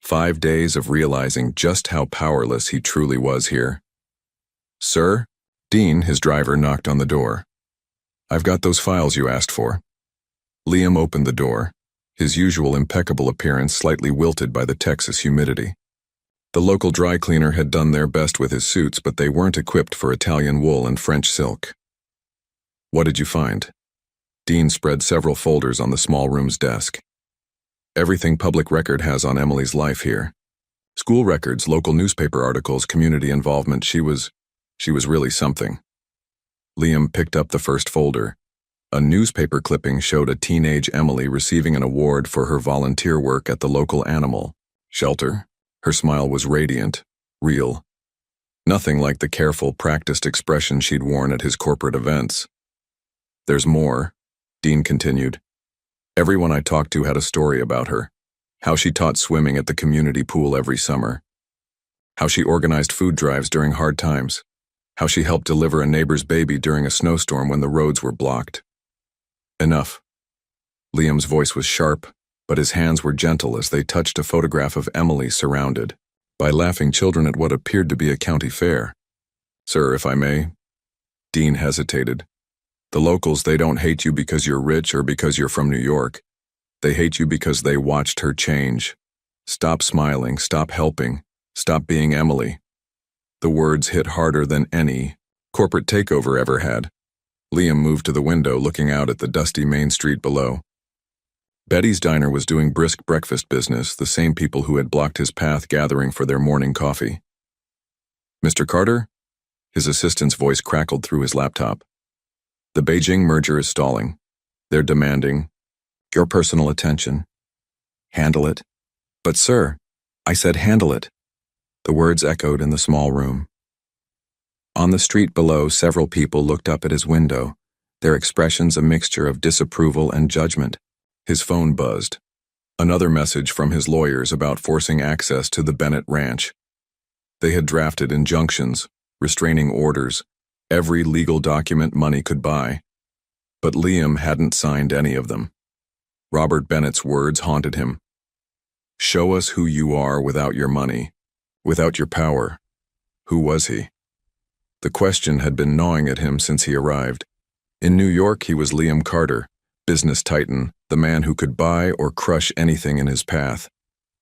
5 days of realizing just how powerless he truly was here. Sir? Dean, his driver, knocked on the door. I've got those files you asked for. Liam opened the door, his usual impeccable appearance slightly wilted by the Texas humidity. The local dry cleaner had done their best with his suits, but they weren't equipped for Italian wool and French silk. What did you find? Dean spread several folders on the small room's desk. Everything public record has on Emily's life here. School records, local newspaper articles, community involvement. She was really something. Liam picked up the first folder. A newspaper clipping showed a teenage Emily receiving an award for her volunteer work at the local animal shelter. Her smile was radiant, real. Nothing like the careful, practiced expression she'd worn at his corporate events. There's more, Dean continued. Everyone I talked to had a story about her. How she taught swimming at the community pool every summer. How she organized food drives during hard times. How she helped deliver a neighbor's baby during a snowstorm when the roads were blocked. Enough. Liam's voice was sharp, but his hands were gentle as they touched a photograph of Emily surrounded by laughing children at what appeared to be a county fair. Sir, if I may. Dean hesitated. The locals, they don't hate you because you're rich or because you're from New York. They hate you because they watched her change. Stop smiling, stop helping, stop being Emily. The words hit harder than any corporate takeover ever had. Liam moved to the window, looking out at the dusty main street below. Betty's Diner was doing brisk breakfast business, the same people who had blocked his path gathering for their morning coffee. Mr. Carter? His assistant's voice crackled through his laptop. The Beijing merger is stalling. They're demanding your personal attention. Handle it. But sir, I said handle it. The words echoed in the small room. On the street below, several people looked up at his window, their expressions a mixture of disapproval and judgment. His phone buzzed. Another message from his lawyers about forcing access to the Bennett ranch. They had drafted injunctions, restraining orders, every legal document money could buy. But Liam hadn't signed any of them. Robert Bennett's words haunted him. Show us who you are without your money, without your power. Who was he? The question had been gnawing at him since he arrived. In New York, he was Liam Carter, business titan, the man who could buy or crush anything in his path.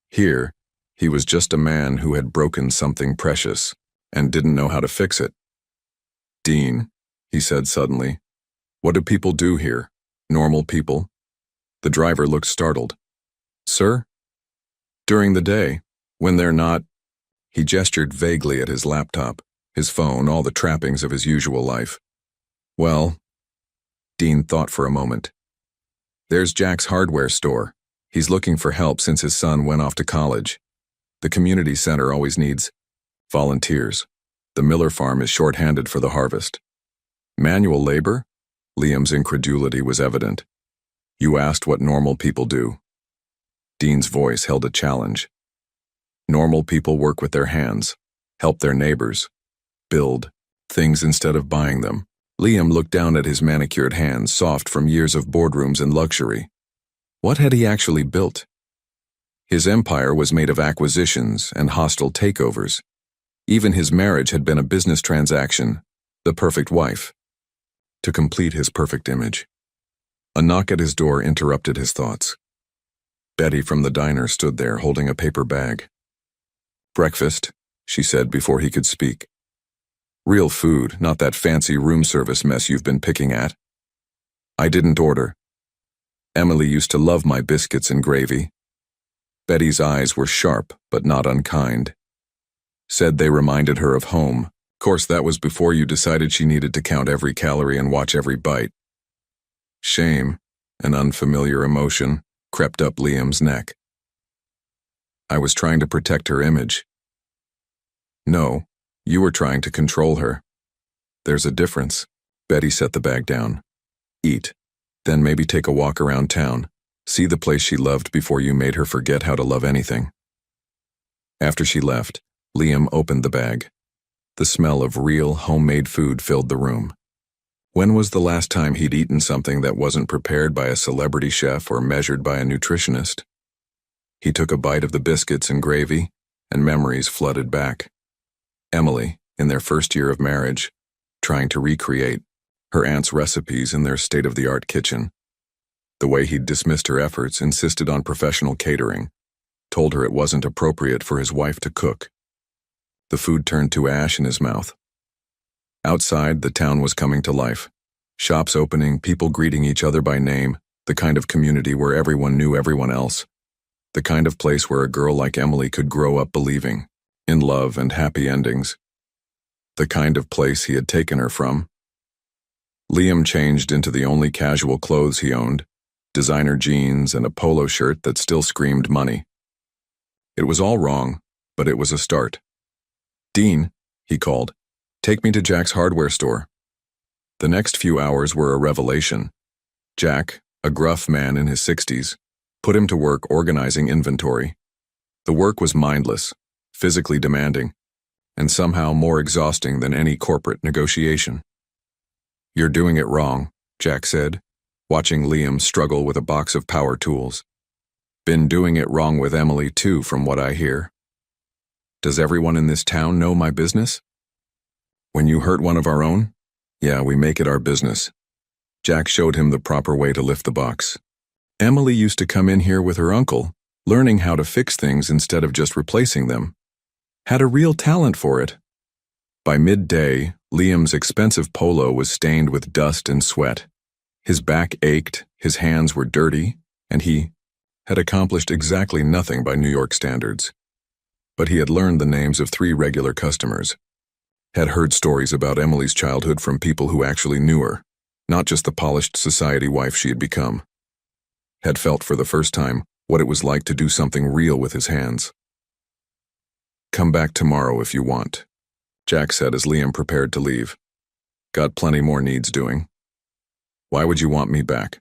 Here, he was just a man who had broken something precious and didn't know how to fix it. Dean, he said suddenly, what do people do here? Normal people? The driver looked startled. Sir? During the day, when they're not. He gestured vaguely at his laptop, his phone, all the trappings of his usual life. Well, Dean thought for a moment. There's Jack's hardware store. He's looking for help since his son went off to college. The community center always needs volunteers. The Miller farm is short-handed for the harvest. Manual labor? Liam's incredulity was evident. You asked what normal people do. Dean's voice held a challenge. Normal people work with their hands, help their neighbors, build things instead of buying them. Liam looked down at his manicured hands, soft from years of boardrooms and luxury. What had he actually built? His empire was made of acquisitions and hostile takeovers. Even his marriage had been a business transaction, the perfect wife, to complete his perfect image. A knock at his door interrupted his thoughts. Betty from the diner stood there holding a paper bag. Breakfast, she said before he could speak. Real food, not that fancy room service mess you've been picking at. I didn't order. Emily used to love my biscuits and gravy. Betty's eyes were sharp, but not unkind. Said they reminded her of home. Of course, that was before you decided she needed to count every calorie and watch every bite. Shame, an unfamiliar emotion, crept up Liam's neck. I was trying to protect her image. No, you were trying to control her. There's a difference. Betty set the bag down. Eat, then maybe take a walk around town. See the place she loved before you made her forget how to love anything. After she left, Liam opened the bag. The smell of real, homemade food filled the room. When was the last time he'd eaten something that wasn't prepared by a celebrity chef or measured by a nutritionist? He took a bite of the biscuits and gravy, and memories flooded back. Emily, in their first year of marriage, trying to recreate her aunt's recipes in their state-of-the-art kitchen. The way he'd dismissed her efforts, insisted on professional catering, told her it wasn't appropriate for his wife to cook. The food turned to ash in his mouth. Outside, the town was coming to life. Shops opening, people greeting each other by name, the kind of community where everyone knew everyone else. The kind of place where a girl like Emily could grow up believing in love and happy endings. The kind of place he had taken her from. Liam changed into the only casual clothes he owned, designer jeans and a polo shirt that still screamed money. It was all wrong, but it was a start. Dean, he called, take me to Jack's hardware store. The next few hours were a revelation. Jack, a gruff man in his 60s, put him to work organizing inventory. The work was mindless, physically demanding, and somehow more exhausting than any corporate negotiation. You're doing it wrong, Jack said, watching Liam struggle with a box of power tools. Been doing it wrong with Emily too, from what I hear. Does everyone in this town know my business? When you hurt one of our own? Yeah, we make it our business. Jack showed him the proper way to lift the box. Emily used to come in here with her uncle, learning how to fix things instead of just replacing them. Had a real talent for it. By midday, Liam's expensive polo was stained with dust and sweat. His back ached, his hands were dirty, and he had accomplished exactly nothing by New York standards. But he had learned the names of 3 regular customers. Had heard stories about Emily's childhood from people who actually knew her, not just the polished society wife she had become. Had felt for the first time what it was like to do something real with his hands. Come back tomorrow if you want, Jack said as Liam prepared to leave. Got plenty more needs doing. Why would you want me back?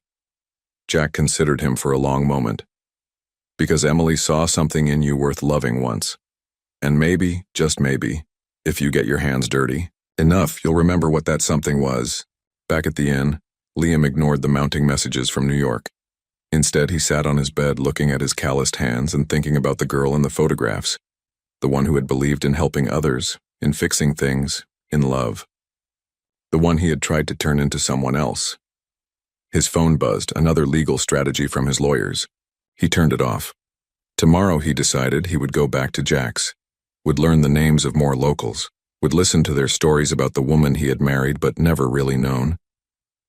Jack considered him for a long moment. Because Emily saw something in you worth loving once. And maybe, just maybe, if you get your hands dirty enough, you'll remember what that something was. Back at the inn, Liam ignored the mounting messages from New York. Instead, he sat on his bed looking at his calloused hands and thinking about the girl in the photographs. The one who had believed in helping others, in fixing things, in love. The one he had tried to turn into someone else. His phone buzzed, another legal strategy from his lawyers. He turned it off. Tomorrow, he decided, he would go back to Jack's, would learn the names of more locals, would listen to their stories about the woman he had married but never really known.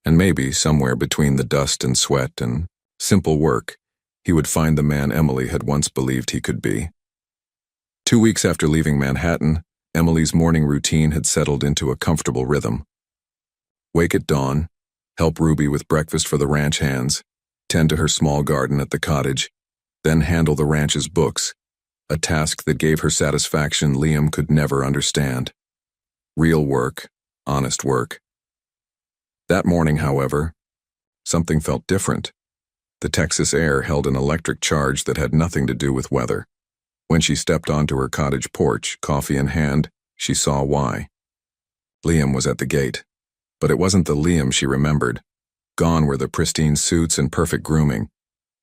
And maybe, somewhere between the dust and sweat and simple work, he would find the man Emily had once believed he could be. 2 weeks after leaving Manhattan, Emily's morning routine had settled into a comfortable rhythm. Wake at dawn, help Ruby with breakfast for the ranch hands, tend to her small garden at the cottage, then handle the ranch's books, a task that gave her satisfaction Liam could never understand. Real work, honest work. That morning, however, something felt different. The Texas air held an electric charge that had nothing to do with weather. When she stepped onto her cottage porch, coffee in hand, she saw why. Liam was at the gate. But it wasn't the Liam she remembered. Gone were the pristine suits and perfect grooming.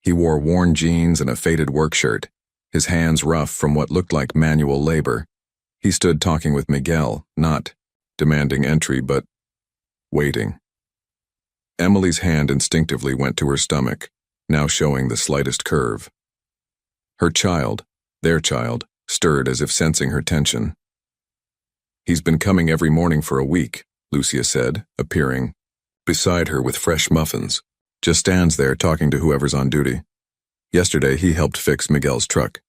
He wore worn jeans and a faded work shirt, his hands rough from what looked like manual labor. He stood talking with Miguel, not demanding entry, but waiting. Emily's hand instinctively went to her stomach, now showing the slightest curve. Her child, their child, stirred as if sensing her tension. "He's been coming every morning for a week," Lucia said, appearing beside her with fresh muffins. "Just stands there talking to whoever's on duty. Yesterday he helped fix Miguel's truck."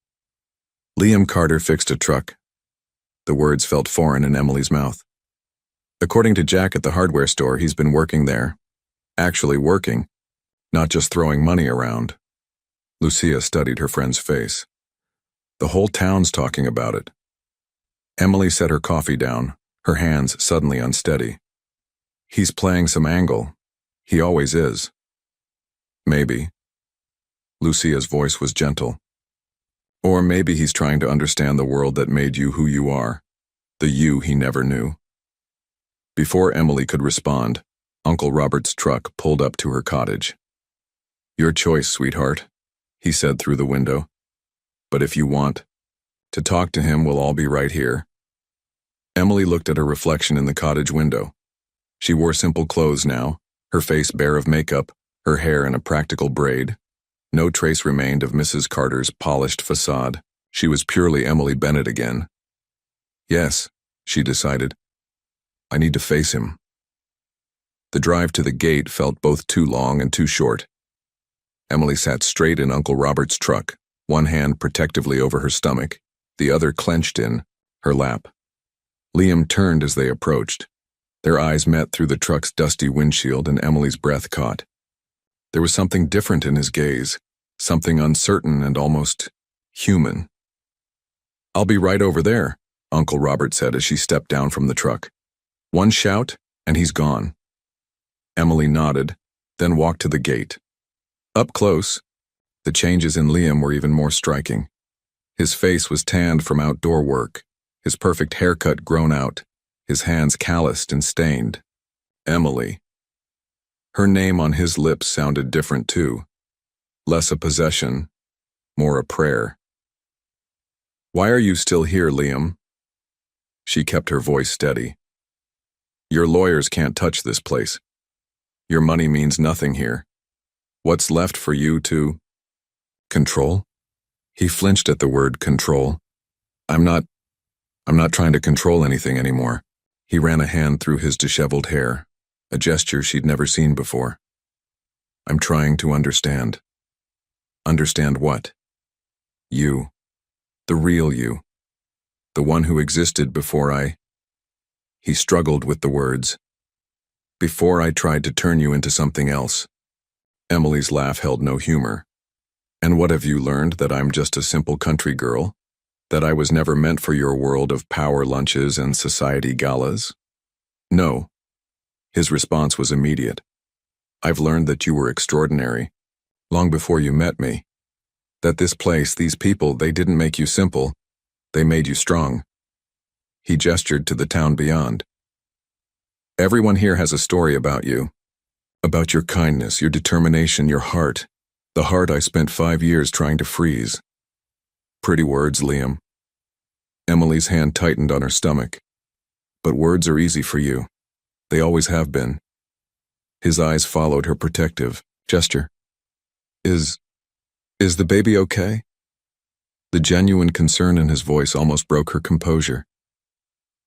Liam Carter fixed a truck. The words felt foreign in Emily's mouth. "According to Jack at the hardware store, he's been working there. Actually working, not just throwing money around." Lucia studied her friend's face. "The whole town's talking about it." Emily set her coffee down, her hands suddenly unsteady. "He's playing some angle. He always is." "Maybe." Lucia's voice was gentle. "Or maybe he's trying to understand the world that made you who you are, the you he never knew." Before Emily could respond, Uncle Robert's truck pulled up to her cottage. "Your choice, sweetheart," he said through the window. "But if you want to talk to him, we'll all be right here." Emily looked at her reflection in the cottage window. She wore simple clothes now, her face bare of makeup, her hair in a practical braid. No trace remained of Mrs. Carter's polished facade. She was purely Emily Bennett again. "Yes," she decided. "I need to face him." The drive to the gate felt both too long and too short. Emily sat straight in Uncle Robert's truck, one hand protectively over her stomach, the other clenched in her lap. Liam turned as they approached. Their eyes met through the truck's dusty windshield and Emily's breath caught. There was something different in his gaze, something uncertain and almost human. "I'll be right over there," Uncle Robert said as she stepped down from the truck. "One shout, and he's gone." Emily nodded, then walked to the gate. Up close, the changes in Liam were even more striking. His face was tanned from outdoor work, his perfect haircut grown out, his hands calloused and stained. Emily. Her name on his lips sounded different too. Less a possession, more a prayer. "Why are you still here, Liam?" She kept her voice steady. "Your lawyers can't touch this place. Your money means nothing here. What's left for you to control?" He flinched at the word control. I'm not trying to control anything anymore." He ran a hand through his disheveled hair, a gesture she'd never seen before. "I'm trying to understand." "Understand what?" "You. The real you. The one who existed before I..." He struggled with the words. "Before I tried to turn you into something else." Emily's laugh held no humor. "And what have you learned, that I'm just a simple country girl? That I was never meant for your world of power lunches and society galas?" "No." His response was immediate. "I've learned that you were extraordinary, long before you met me. That this place, these people, they didn't make you simple, they made you strong." He gestured to the town beyond. "Everyone here has a story about you. About your kindness, your determination, your heart. The heart I spent 5 years trying to freeze." "Pretty words, Liam." Emily's hand tightened on her stomach. "But words are easy for you. They always have been." His eyes followed her protective gesture. Is the baby okay?" The genuine concern in his voice almost broke her composure.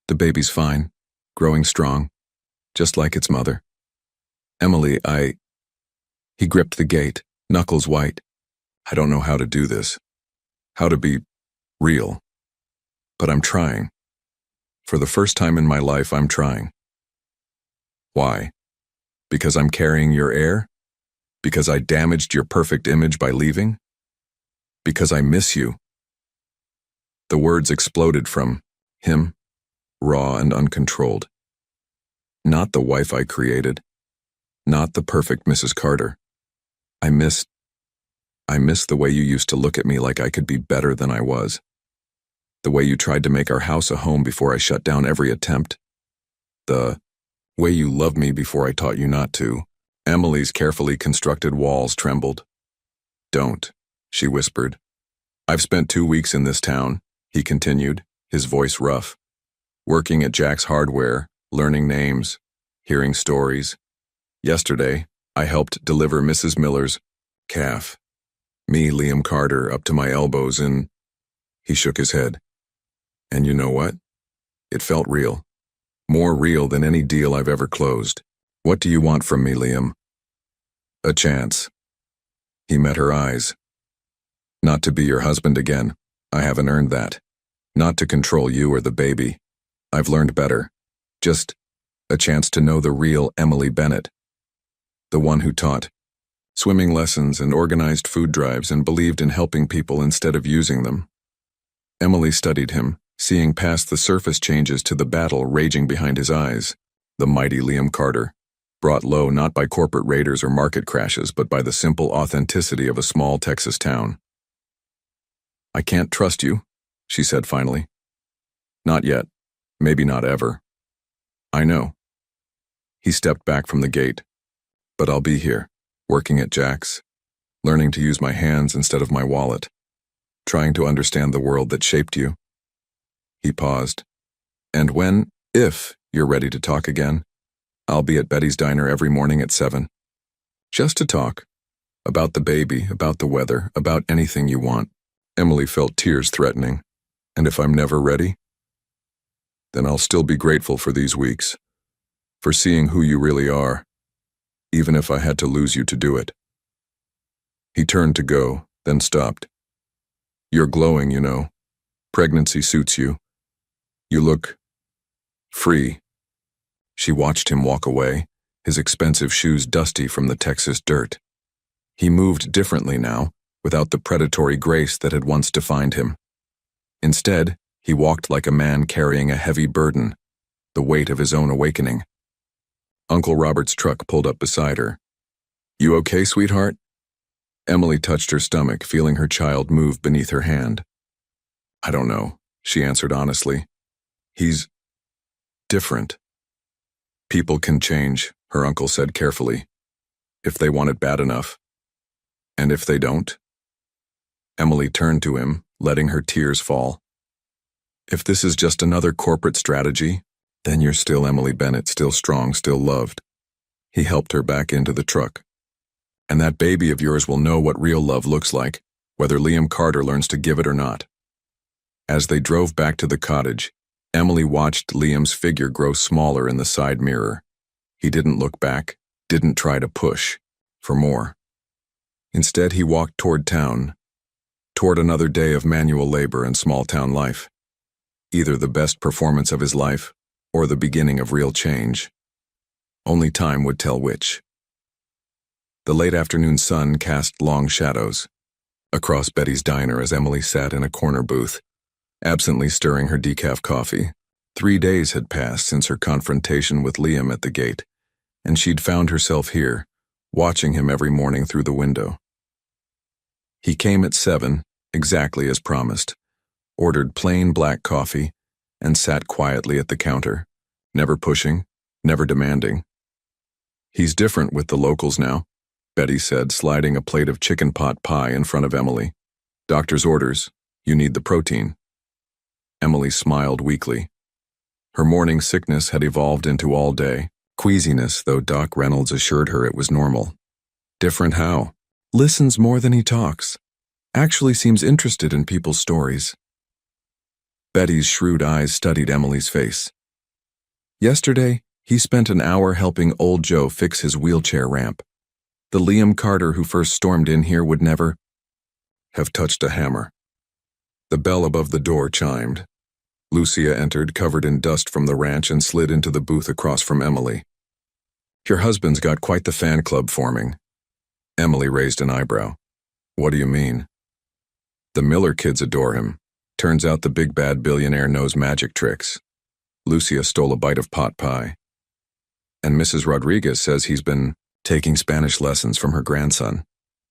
"The baby's fine, growing strong, just like its mother." "Emily, He gripped the gate, knuckles white. "I don't know how to do this. How to be real. But I'm trying. For the first time in my life, I'm trying." "Why?" Because I'm carrying your air? Because I damaged your perfect image by leaving? Because I miss you." The words exploded from him, raw and uncontrolled. Not the wife I created. Not the perfect Mrs. Carter. I miss the way you used to look at me like I could be better than I was. The way you tried to make our house a home before I shut down every attempt. The way you loved me before I taught you not to. Emily's carefully constructed walls trembled. "Don't," she whispered. "I've spent 2 weeks in this town," he continued, his voice rough. "Working at Jack's Hardware, learning names, hearing stories. Yesterday, I helped deliver Mrs. Miller's calf. Me, Liam Carter, up to my elbows in—" He shook his head. "And you know what? It felt real. More real than any deal I've ever closed. What do you want from me, Liam?" "A chance." He met her eyes. "Not to be your husband again. I haven't earned that. Not to control you or the baby. I've learned better. Just a chance to know the real Emily Bennett. The one who taught swimming lessons and organized food drives and believed in helping people instead of using them." Emily studied him, seeing past the surface changes to the battle raging behind his eyes. The mighty Liam Carter, brought low not by corporate raiders or market crashes, but by the simple authenticity of a small Texas town. "I can't trust you," she said finally. "Not yet. Maybe not ever." "I know." He stepped back from the gate. "But I'll be here, working at Jack's, learning to use my hands instead of my wallet, trying to understand the world that shaped you." He paused. "And if you're ready to talk again, I'll be at Betty's Diner every morning at 7. Just to talk. About the baby, about the weather, about anything you want." Emily felt tears threatening. "And if I'm never ready? Then I'll still be grateful for these weeks, for seeing who you really are, even if I had to lose you to do it." He turned to go, then stopped. "You're glowing, you know. Pregnancy suits you. You look free." She watched him walk away, his expensive shoes dusty from the Texas dirt. He moved differently now, without the predatory grace that had once defined him. Instead, he walked like a man carrying a heavy burden, the weight of his own awakening. Uncle Robert's truck pulled up beside her. "You okay, sweetheart?" Emily touched her stomach, feeling her child move beneath her hand. "I don't know," she answered honestly. "He's different." "People can change," her uncle said carefully, "if they want it bad enough. And if they don't?" Emily turned to him, letting her tears fall. "If this is just another corporate strategy, then you're still Emily Bennett, still strong, still loved." He helped her back into the truck. "And that baby of yours will know what real love looks like, whether Liam Carter learns to give it or not." As they drove back to the cottage, Emily watched Liam's figure grow smaller in the side mirror. He didn't look back, didn't try to push for more. Instead, he walked toward town, toward another day of manual labor and small-town life. Either the best performance of his life, or the beginning of real change. Only time would tell which. The late afternoon sun cast long shadows across Betty's Diner as Emily sat in a corner booth, absently stirring her decaf coffee. 3 days had passed since her confrontation with Liam at the gate, and she'd found herself here, watching him every morning through the window. He came at 7, exactly as promised, ordered plain black coffee, and sat quietly at the counter, never pushing, never demanding. "He's different with the locals now," Betty said, sliding a plate of chicken pot pie in front of Emily. "Doctor's orders. You need the protein." Emily smiled weakly. Her morning sickness had evolved into all-day queasiness, though Doc Reynolds assured her it was normal. "Different how?" "Listens more than he talks. Actually seems interested in people's stories." Betty's shrewd eyes studied Emily's face. "Yesterday, he spent an hour helping old Joe fix his wheelchair ramp. The Liam Carter who first stormed in here would never have touched a hammer." The bell above the door chimed. Lucia entered, covered in dust from the ranch, and slid into the booth across from Emily. Your husband's got quite the fan club forming. Emily raised an eyebrow. What do you mean? The Miller kids adore him. Turns out the big bad billionaire knows magic tricks. Lucia stole a bite of pot pie. And Mrs. Rodriguez says he's been taking Spanish lessons from her grandson,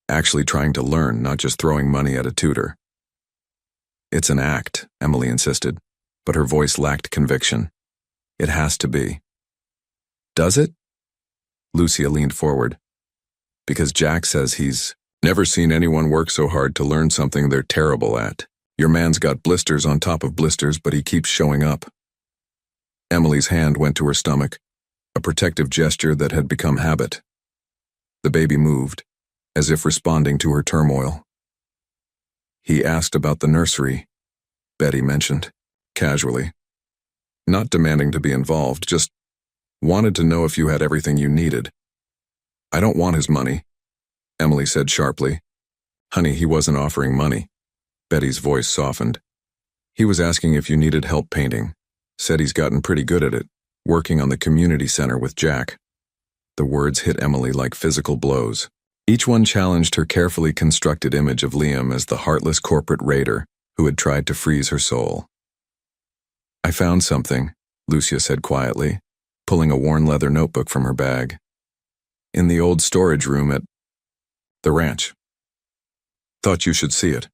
actually trying to learn, not just throwing money at a tutor. It's an act, Emily insisted, but her voice lacked conviction. It has to be. Does it? Lucia leaned forward. Because Jack says he's never seen anyone work so hard to learn something they're terrible at. Your man's got blisters on top of blisters, but he keeps showing up. Emily's hand went to her stomach, a protective gesture that had become habit. The baby moved, as if responding to her turmoil. He asked about the nursery, Betty mentioned, casually. Not demanding to be involved, just wanted to know if you had everything you needed. I don't want his money, Emily said sharply. Honey, he wasn't offering money. Betty's voice softened. He was asking if you needed help painting. Said he's gotten pretty good at it, working on the community center with Jack. The words hit Emily like physical blows. Each one challenged her carefully constructed image of Liam as the heartless corporate raider who had tried to freeze her soul. I found something, Lucia said quietly, pulling a worn leather notebook from her bag. In the old storage room at the ranch. Thought you should see it.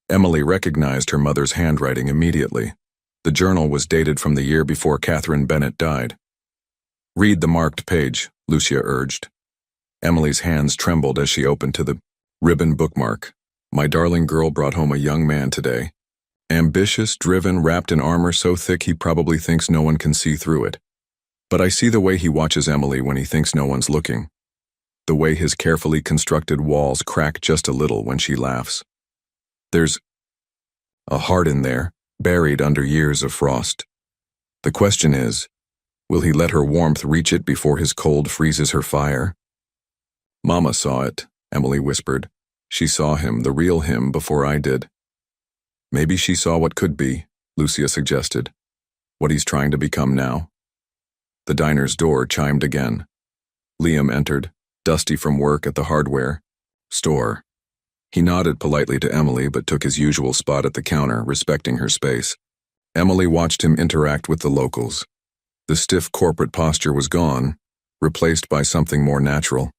Emily recognized her mother's handwriting immediately. The journal was dated from the year before Catherine Bennett died. Read the marked page, Lucia urged. Emily's hands trembled as she opened to the ribbon bookmark. My darling girl brought home a young man today. Ambitious, driven, wrapped in armor so thick he probably thinks no one can see through it. But I see the way he watches Emily when he thinks no one's looking. The way his carefully constructed walls crack just a little when she laughs. There's a heart in there, buried under years of frost. The question is, will he let her warmth reach it before his cold freezes her fire? Mama saw it, Emily whispered. She saw him, the real him, before I did. Maybe she saw what could be, Lucia suggested. What he's trying to become now. The diner's door chimed again. Liam entered, dusty from work at the hardware store. He nodded politely to Emily but took his usual spot at the counter, respecting her space. Emily watched him interact with the locals. The stiff corporate posture was gone, replaced by something more natural.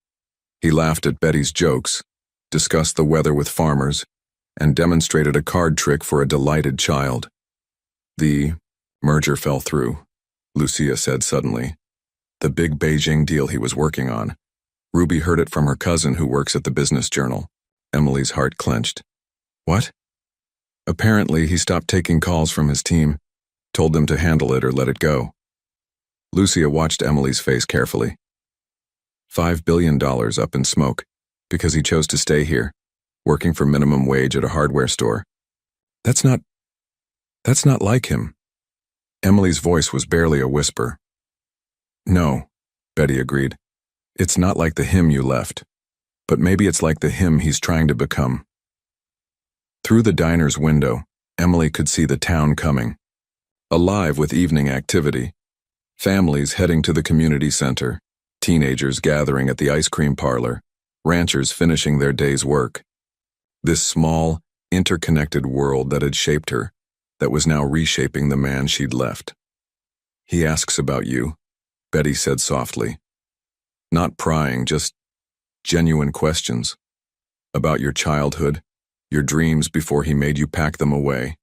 He laughed at Betty's jokes, discussed the weather with farmers, and demonstrated a card trick for a delighted child. The merger fell through, Lucia said suddenly. The big Beijing deal he was working on. Ruby heard it from her cousin who works at the Business Journal. Emily's heart clenched. What? Apparently, he stopped taking calls from his team, told them to handle it or let it go. Lucia watched Emily's face carefully. $5 billion up in smoke, because he chose to stay here, working for minimum wage at a hardware store. That's not like him. Emily's voice was barely a whisper. No, Betty agreed. It's not like the him you left. But maybe it's like the him he's trying to become. Through the diner's window, Emily could see the town coming. Alive with evening activity. Families heading to the community center, teenagers gathering at the ice cream parlor, ranchers finishing their day's work. This small, interconnected world that had shaped her, that was now reshaping the man she'd left. He asks about you, Betty said softly. Not prying, just genuine questions. About your childhood, your dreams before he made you pack them away.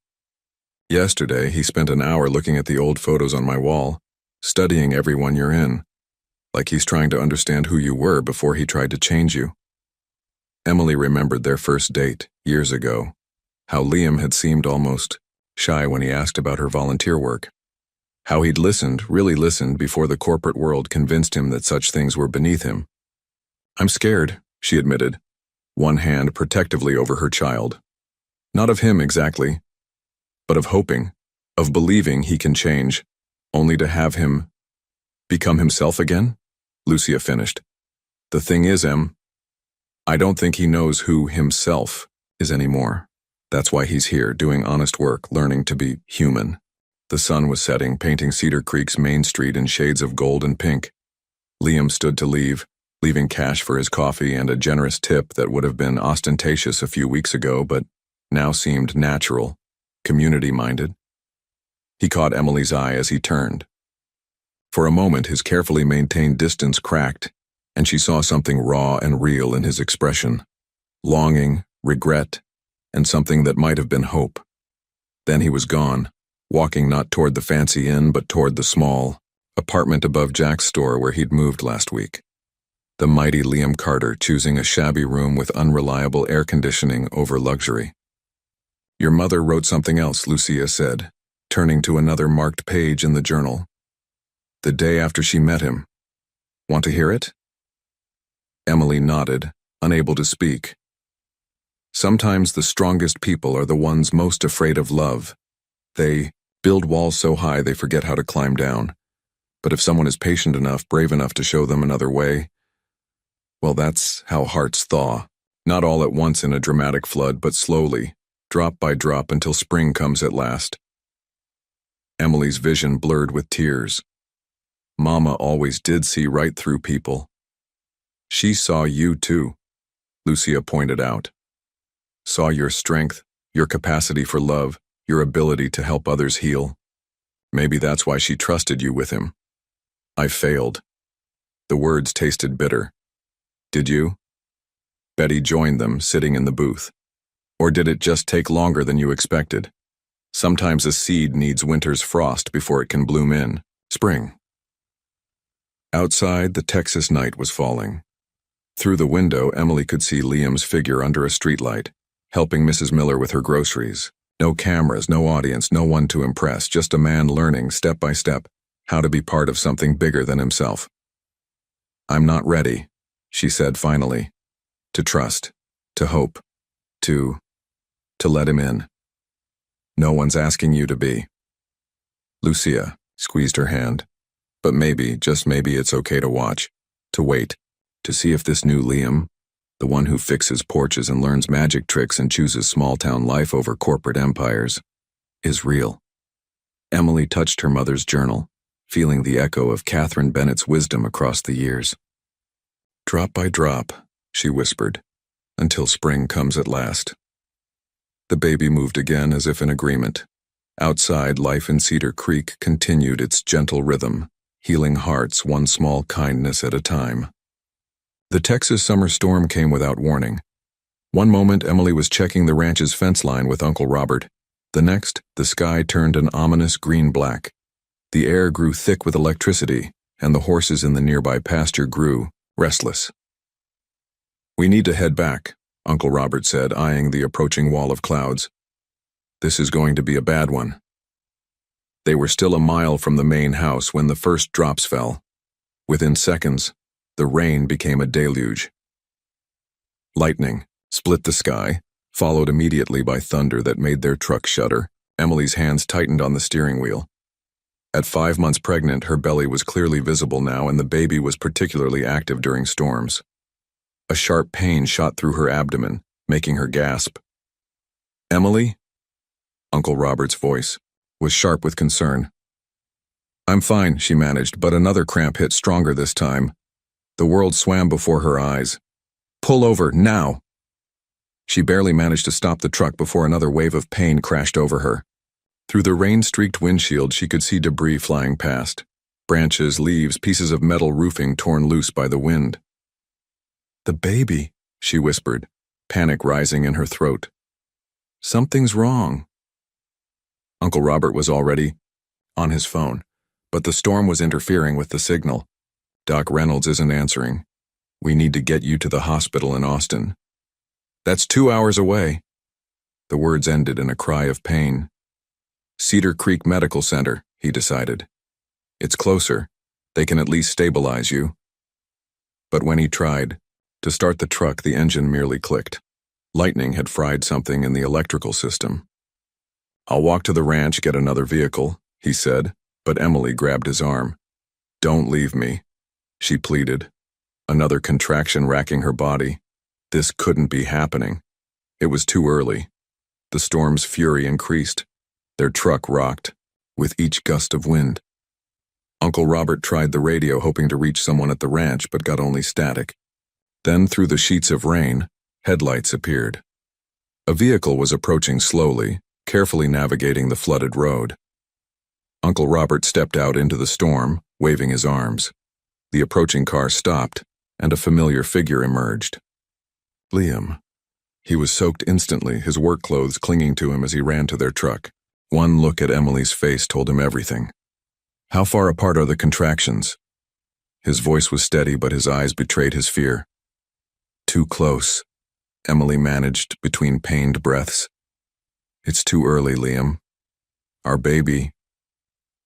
Yesterday, he spent an hour looking at the old photos on my wall, studying everyone you're in, like he's trying to understand who you were before he tried to change you. Emily remembered their first date, years ago, how Liam had seemed almost shy when he asked about her volunteer work, how he'd listened, really listened, before the corporate world convinced him that such things were beneath him. I'm scared, she admitted, one hand protectively over her child. Not of him exactly, but of hoping, of believing he can change, only to have him become himself again, Lucia finished. The thing is, I don't think he knows who himself is anymore. That's why he's here, doing honest work, learning to be human. The sun was setting, painting Cedar Creek's main street in shades of gold and pink. Liam stood to leave, leaving cash for his coffee and a generous tip that would have been ostentatious a few weeks ago but now seemed natural, community-minded. He caught Emily's eye as he turned. For a moment his carefully maintained distance cracked, and she saw something raw and real in his expression. Longing, regret, and something that might have been hope. Then he was gone, walking not toward the fancy inn but toward the small apartment above Jack's store where he'd moved last week. The mighty Liam Carter choosing a shabby room with unreliable air conditioning over luxury. "Your mother wrote something else," Lucia said, turning to another marked page in the journal. "The day after she met him. Want to hear it?" Emily nodded, unable to speak. Sometimes the strongest people are the ones most afraid of love. They build walls so high they forget how to climb down. But if someone is patient enough, brave enough to show them another way, well, that's how hearts thaw. Not all at once in a dramatic flood, but slowly, drop by drop until spring comes at last. Emily's vision blurred with tears. Mama always did see right through people. "She saw you too," Lucia pointed out. "Saw your strength, your capacity for love, your ability to help others heal. Maybe that's why she trusted you with him." "I failed." The words tasted bitter. "Did you?" Betty joined them, sitting in the booth. "Or did it just take longer than you expected? Sometimes a seed needs winter's frost before it can bloom in spring." Outside, the Texas night was falling. Through the window, Emily could see Liam's figure under a streetlight, helping Mrs. Miller with her groceries. No cameras, no audience, no one to impress, just a man learning, step by step, how to be part of something bigger than himself. "I'm not ready," she said finally. "To trust, to hope, to let him in. No one's asking you to be." Lucia squeezed her hand. "But maybe, just maybe it's okay to watch, to wait, to see if this new Liam, the one who fixes porches and learns magic tricks and chooses small-town life over corporate empires, is real." Emily touched her mother's journal, feeling the echo of Catherine Bennett's wisdom across the years. "Drop by drop," she whispered, "until spring comes at last." The baby moved again as if in agreement. Outside, life in Cedar Creek continued its gentle rhythm, healing hearts one small kindness at a time. The Texas summer storm came without warning. One moment, Emily was checking the ranch's fence line with Uncle Robert. The next, the sky turned an ominous green-black. The air grew thick with electricity, and the horses in the nearby pasture grew restless. "We need to head back," Uncle Robert said, eyeing the approaching wall of clouds. "This is going to be a bad one." They were still a mile from the main house when the first drops fell. Within seconds, the rain became a deluge. Lightning split the sky, followed immediately by thunder that made their truck shudder. Emily's hands tightened on the steering wheel. At 5 months pregnant, her belly was clearly visible now, and the baby was particularly active during storms. A sharp pain shot through her abdomen, making her gasp. "Emily?" Uncle Robert's voice was sharp with concern. "I'm fine," she managed, but another cramp hit stronger this time. The world swam before her eyes. "Pull over, now!" She barely managed to stop the truck before another wave of pain crashed over her. Through the rain-streaked windshield, she could see debris flying past. Branches, leaves, pieces of metal roofing torn loose by the wind. "The baby," she whispered, panic rising in her throat. "Something's wrong." Uncle Robert was already on his phone, but the storm was interfering with the signal. "Doc Reynolds isn't answering. We need to get you to the hospital in Austin." "That's 2 hours away." The words ended in a cry of pain. "Cedar Creek Medical Center," he decided. "It's closer. They can at least stabilize you." But when he tried to start the truck, the engine merely clicked. Lightning had fried something in the electrical system. "I'll walk to the ranch, get another vehicle," he said, but Emily grabbed his arm. "Don't leave me," she pleaded, another contraction racking her body. This couldn't be happening. It was too early. The storm's fury increased. Their truck rocked with each gust of wind. Uncle Robert tried the radio hoping to reach someone at the ranch but got only static. Then, through the sheets of rain, headlights appeared. A vehicle was approaching slowly, carefully navigating the flooded road. Uncle Robert stepped out into the storm, waving his arms. The approaching car stopped, and a familiar figure emerged. Liam. He was soaked instantly, his work clothes clinging to him as he ran to their truck. One look at Emily's face told him everything. How far apart are the contractions? His voice was steady, but his eyes betrayed his fear. Too close, Emily managed between pained breaths. It's too early, Liam. Our baby.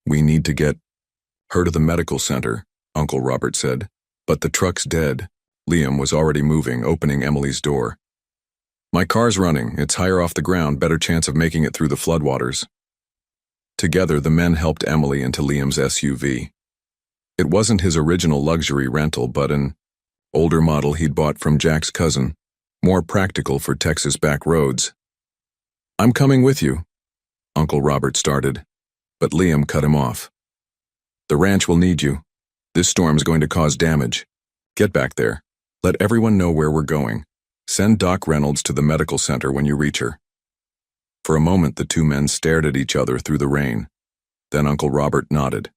We need to get her to the medical center, Uncle Robert said. But the truck's dead. Liam was already moving, opening Emily's door. My car's running. It's higher off the ground, better chance of making it through the floodwaters. Together, the men helped Emily into Liam's SUV. It wasn't his original luxury rental, but an older model he'd bought from Jack's cousin, more practical for Texas back roads. I'm coming with you, Uncle Robert started, but Liam cut him off. The ranch will need you. This storm's going to cause damage. Get back there. Let everyone know where we're going. Send Doc Reynolds to the medical center when you reach her. For a moment, the two men stared at each other through the rain. Then Uncle Robert nodded.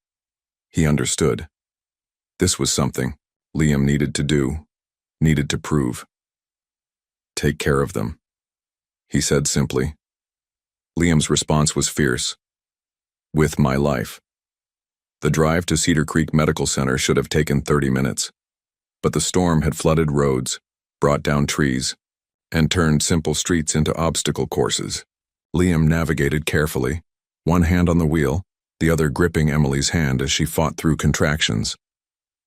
He understood. This was something Liam needed to do, needed to prove. Take care of them, he said simply. Liam's response was fierce. With my life. The drive to Cedar Creek Medical Center should have taken 30 minutes. But the storm had flooded roads, brought down trees, and turned simple streets into obstacle courses. Liam navigated carefully, one hand on the wheel, the other gripping Emily's hand as she fought through contractions.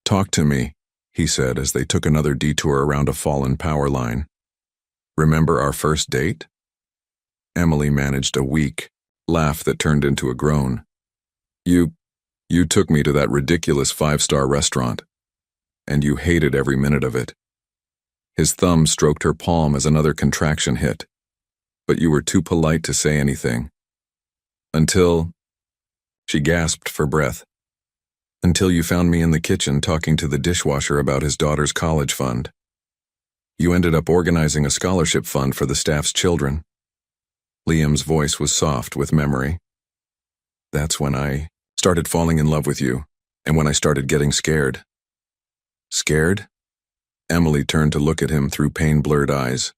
Talk to me, he said as they took another detour around a fallen power line. Remember our first date? Emily managed a weak laugh that turned into a groan. You took me to that ridiculous 5-star restaurant, and you hated every minute of it. His thumb stroked her palm as another contraction hit, but you were too polite to say anything. Until, she gasped for breath, until you found me in the kitchen talking to the dishwasher about his daughter's college fund. You ended up organizing a scholarship fund for the staff's children. Liam's voice was soft with memory. That's when I started falling in love with you, and when I started getting scared. Scared? Emily turned to look at him through pain-blurred eyes.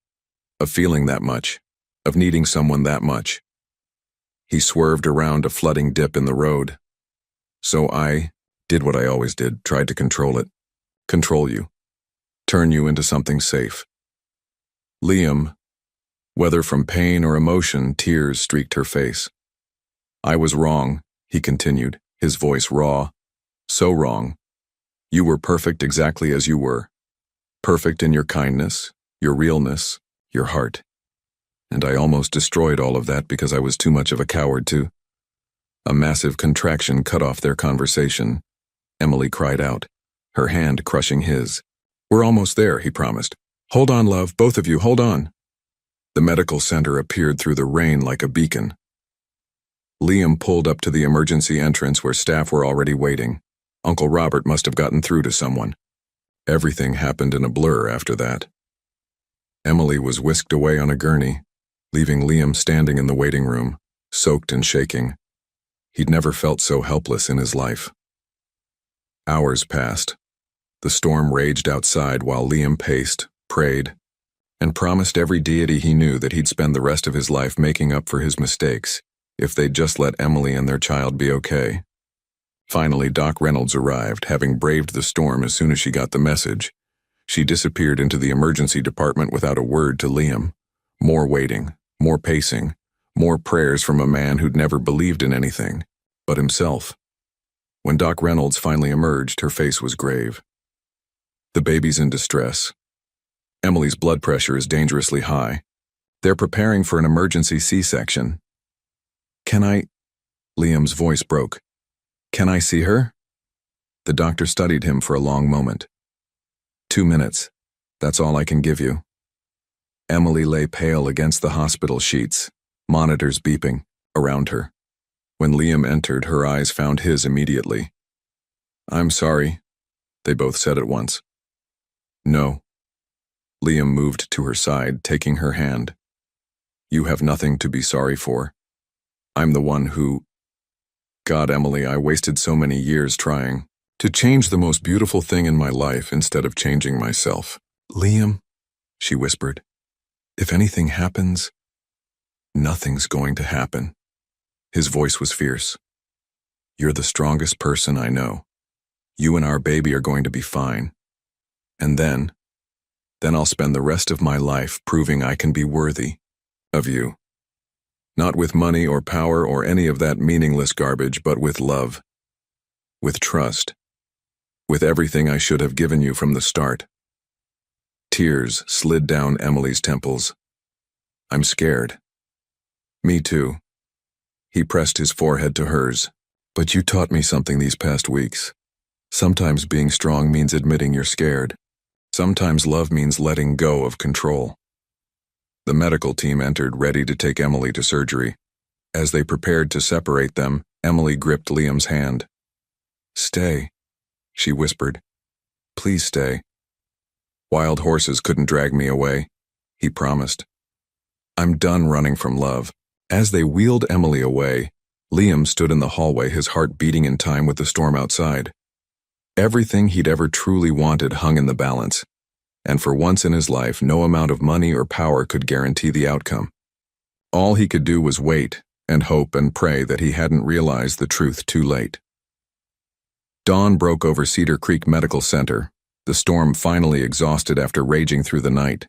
Of feeling that much, of needing someone that much. He swerved around a flooding dip in the road. So I did what I always did, tried to control it. Control you. Turn you into something safe. Liam, whether from pain or emotion, tears streaked her face. I was wrong, he continued, his voice raw. So wrong. You were perfect exactly as you were. Perfect in your kindness, your realness, your heart. And I almost destroyed all of that because I was too much of a coward to. A massive contraction cut off their conversation. Emily cried out, her hand crushing his. We're almost there, he promised. Hold on, love, both of you, hold on. The medical center appeared through the rain like a beacon. Liam pulled up to the emergency entrance where staff were already waiting. Uncle Robert must have gotten through to someone. Everything happened in a blur after that. Emily was whisked away on a gurney, leaving Liam standing in the waiting room, soaked and shaking. He'd never felt so helpless in his life. Hours passed. The storm raged outside while Liam paced, prayed, and promised every deity he knew that he'd spend the rest of his life making up for his mistakes, if they'd just let Emily and their child be okay. Finally, Doc Reynolds arrived, having braved the storm as soon as she got the message. She disappeared into the emergency department without a word to Liam. More waiting, more pacing, more prayers from a man who'd never believed in anything but himself. When Doc Reynolds finally emerged, her face was grave. The baby's in distress. Emily's blood pressure is dangerously high. They're preparing for an emergency C-section. Can I? Liam's voice broke. Can I see her? The doctor studied him for a long moment. 2 minutes. That's all I can give you. Emily lay pale against the hospital sheets, monitors beeping around her. When Liam entered, her eyes found his immediately. I'm sorry, they both said at once. No. Liam moved to her side, taking her hand. You have nothing to be sorry for. I'm the one who... God, Emily, I wasted so many years trying to change the most beautiful thing in my life instead of changing myself. Liam, she whispered, if anything happens, nothing's going to happen. His voice was fierce. You're the strongest person I know. You and our baby are going to be fine. And then I'll spend the rest of my life proving I can be worthy of you. Not with money or power or any of that meaningless garbage, but with love, with trust, with everything I should have given you from the start. Tears slid down Emily's temples. I'm scared. Me too. He pressed his forehead to hers. But you taught me something these past weeks. Sometimes being strong means admitting you're scared. Sometimes love means letting go of control. The medical team entered, ready to take Emily to surgery. As they prepared to separate them, Emily gripped Liam's hand. Stay, she whispered. Please stay. Wild horses couldn't drag me away, he promised. I'm done running from love. As they wheeled Emily away, Liam stood in the hallway, his heart beating in time with the storm outside. Everything he'd ever truly wanted hung in the balance, and for once in his life, no amount of money or power could guarantee the outcome. All he could do was wait and hope and pray that he hadn't realized the truth too late. Dawn broke over Cedar Creek Medical Center, the storm finally exhausted after raging through the night.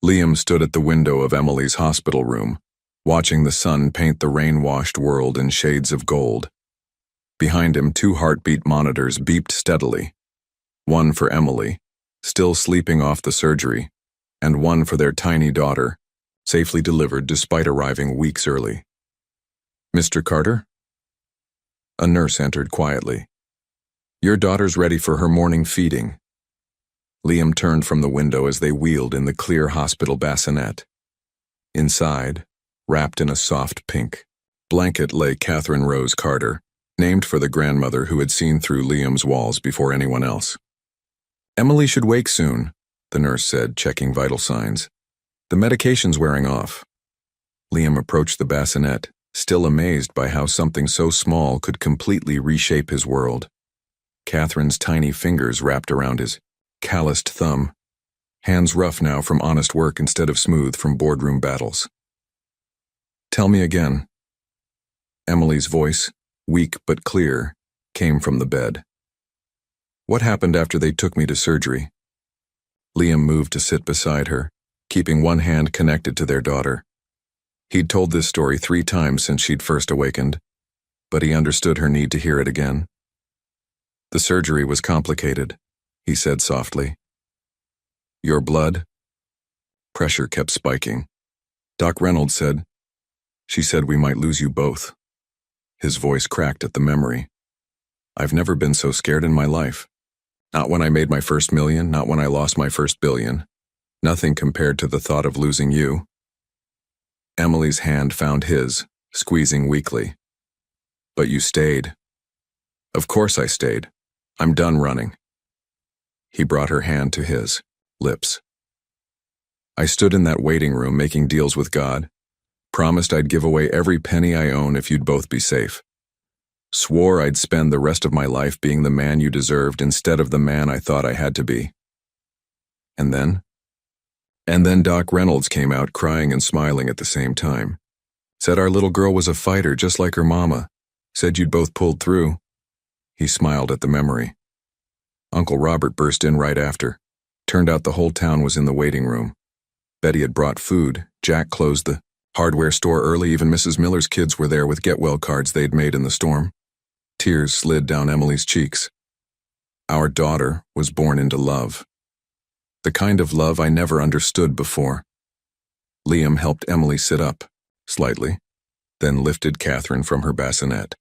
Liam stood at the window of Emily's hospital room, watching the sun paint the rain-washed world in shades of gold. Behind him, 2 heartbeat monitors beeped steadily. One for Emily, still sleeping off the surgery, and one for their tiny daughter, safely delivered despite arriving weeks early. Mr. Carter? A nurse entered quietly. Your daughter's ready for her morning feeding. Liam turned from the window as they wheeled in the clear hospital bassinet. Inside, wrapped in a soft pink blanket, lay Catherine Rose Carter, named for the grandmother who had seen through Liam's walls before anyone else. Emily should wake soon, the nurse said, checking vital signs. The medication's wearing off. Liam approached the bassinet, still amazed by how something so small could completely reshape his world. Catherine's tiny fingers wrapped around his calloused thumb, hands rough now from honest work instead of smooth from boardroom battles. Tell me again. Emily's voice, weak but clear, came from the bed. What happened after they took me to surgery? Liam moved to sit beside her, keeping one hand connected to their daughter. He'd told this story 3 times since she'd first awakened, but he understood her need to hear it again. The surgery was complicated, he said softly. Your blood? Pressure kept spiking. Doc Reynolds said, she said we might lose you both. His voice cracked at the memory. I've never been so scared in my life. Not when I made my first million, not when I lost my first billion. Nothing compared to the thought of losing you. Emily's hand found his, squeezing weakly. But you stayed. Of course I stayed. I'm done running. He brought her hand to his lips. I stood in that waiting room making deals with God. Promised I'd give away every penny I own if you'd both be safe. Swore I'd spend the rest of my life being the man you deserved instead of the man I thought I had to be. And then? And then Doc Reynolds came out crying and smiling at the same time. Said our little girl was a fighter just like her mama. Said you'd both pulled through. He smiled at the memory. Uncle Robert burst in right after. Turned out the whole town was in the waiting room. Betty had brought food. Jack closed the hardware store early. Even Mrs. Miller's kids were there with get-well cards they'd made in the storm. Tears slid down Emily's cheeks. Our daughter was born into love. The kind of love I never understood before. Liam helped Emily sit up, slightly, then lifted Catherine from her bassinet.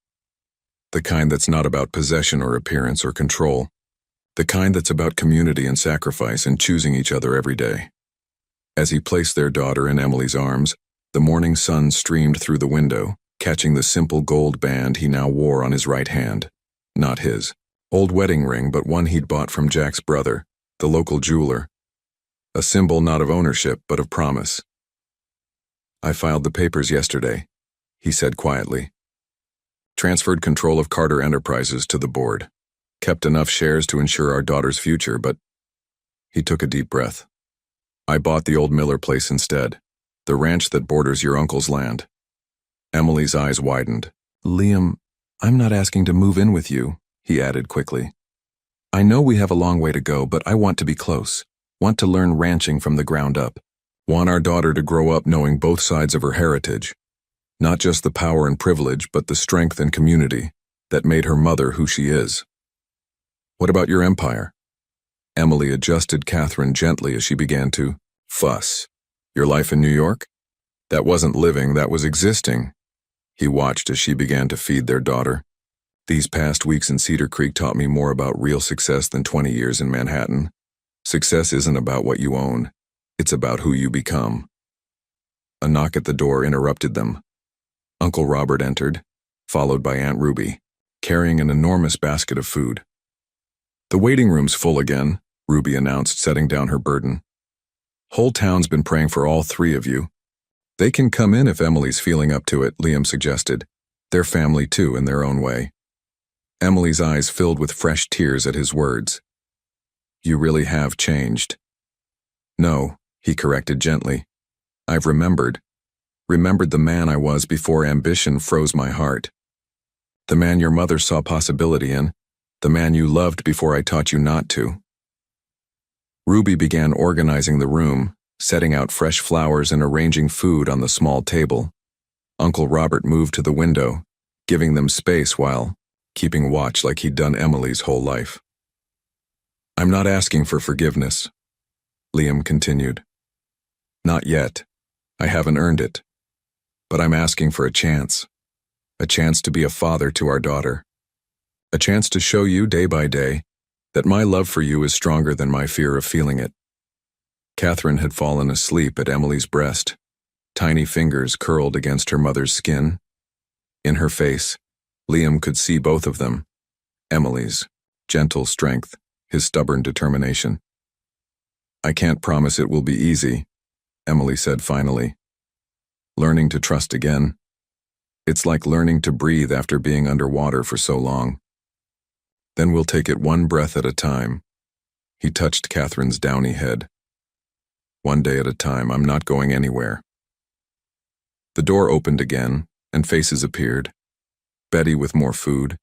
The kind that's not about possession or appearance or control. The kind that's about community and sacrifice and choosing each other every day. As he placed their daughter in Emily's arms, the morning sun streamed through the window, catching the simple gold band he now wore on his right hand. Not his Old wedding ring, but one he'd bought from Jack's brother, the local jeweler. A symbol not of ownership, but of promise. "I filed the papers yesterday," he said quietly. "Transferred control of Carter Enterprises to the board. Kept enough shares to ensure our daughter's future, but..." He took a deep breath. "I bought the old Miller place instead, the ranch that borders your uncle's land." Emily's eyes widened. "Liam, I'm not asking to move in with you," he added quickly. "I know we have a long way to go, but I want to be close. Want to learn ranching from the ground up. Want our daughter to grow up knowing both sides of her heritage. Not just the power and privilege, but the strength and community that made her mother who she is." "What about your empire?" Emily adjusted Catherine gently as she began to fuss. "Your life in New York? That wasn't living, that was existing." He watched as she began to feed their daughter. "These past weeks in Cedar Creek taught me more about real success than 20 years in Manhattan. Success isn't about what you own. It's about who you become." A knock at the door interrupted them. Uncle Robert entered, followed by Aunt Ruby, carrying an enormous basket of food. "The waiting room's full again," Ruby announced, setting down her burden. "Whole town's been praying for all three of you." "They can come in if Emily's feeling up to it," Liam suggested. "They're family too, in their own way." Emily's eyes filled with fresh tears at his words. "You really have changed." "No," he corrected gently. "I've remembered the man I was before ambition froze my heart. The man your mother saw possibility in, the man you loved before I taught you not to." Ruby began organizing the room, setting out fresh flowers and arranging food on the small table. Uncle Robert moved to the window, giving them space while keeping watch like he'd done Emily's whole life. "I'm not asking for forgiveness," Liam continued. "Not yet. I haven't earned it. But I'm asking for a chance to be a father to our daughter. A chance to show you day by day that my love for you is stronger than my fear of feeling it." Catherine had fallen asleep at Emily's breast, tiny fingers curled against her mother's skin. In her face, Liam could see both of them, Emily's gentle strength, his stubborn determination. "I can't promise it will be easy," Emily said finally. "Learning to trust again. It's like learning to breathe after being underwater for so long. Then we'll take it one breath at a time." He touched Catherine's downy head. "One day at a time, I'm not going anywhere." The door opened again, and faces appeared. Betty with more food,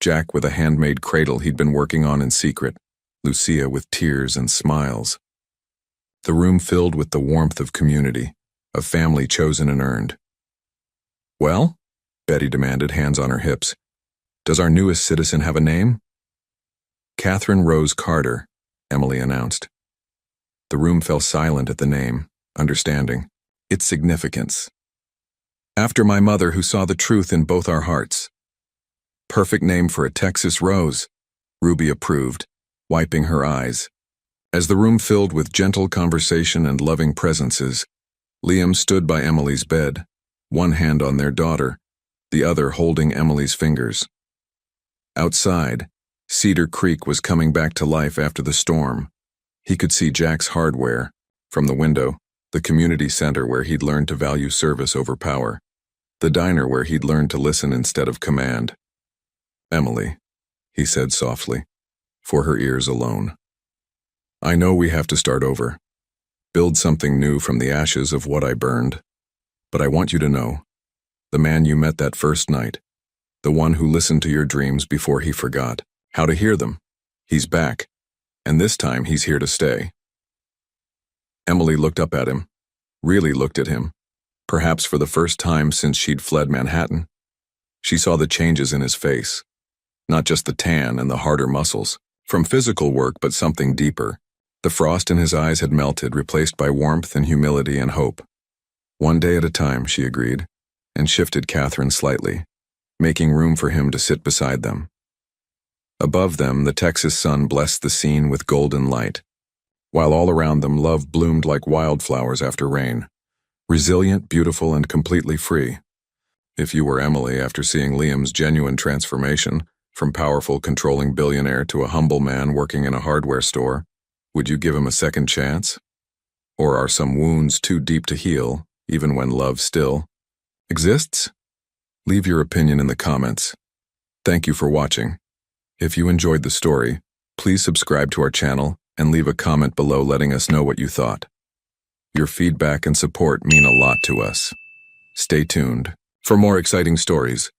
Jack with a handmade cradle he'd been working on in secret, Lucia with tears and smiles. The room filled with the warmth of community, of family chosen and earned. "Well?" Betty demanded, hands on her hips. "Does our newest citizen have a name?" "Catherine Rose Carter," Emily announced. The room fell silent at the name, understanding its significance. "After my mother who saw the truth in both our hearts." "Perfect name for a Texas rose," Ruby approved, wiping her eyes. As the room filled with gentle conversation and loving presences, Liam stood by Emily's bed, one hand on their daughter, the other holding Emily's fingers. Outside, Cedar Creek was coming back to life after the storm. He could see Jack's hardware, from the window, the community center where he'd learned to value service over power, the diner where he'd learned to listen instead of command. "Emily," he said softly, for her ears alone. "I know we have to start over, build something new from the ashes of what I burned, but I want you to know, the man you met that first night, the one who listened to your dreams before he forgot how to hear them, he's back, and this time he's here to stay." Emily looked up at him, really looked at him, perhaps for the first time since she'd fled Manhattan. She saw the changes in his face, not just the tan and the harder muscles, from physical work but something deeper. The frost in his eyes had melted, replaced by warmth and humility and hope. "One day at a time," she agreed, and shifted Catherine slightly, making room for him to sit beside them. Above them, the Texas sun blessed the scene with golden light, while all around them love bloomed like wildflowers after rain, resilient, beautiful, and completely free. If you were Emily after seeing Liam's genuine transformation, From powerful, controlling billionaire to a humble man working in a hardware store, would you give him a second chance? Or are some wounds too deep to heal, even when love still exists? Leave your opinion in the comments. Thank you for watching. If you enjoyed the story, please subscribe to our channel and leave a comment below letting us know what you thought. Your feedback and support mean a lot to us. Stay tuned for more exciting stories.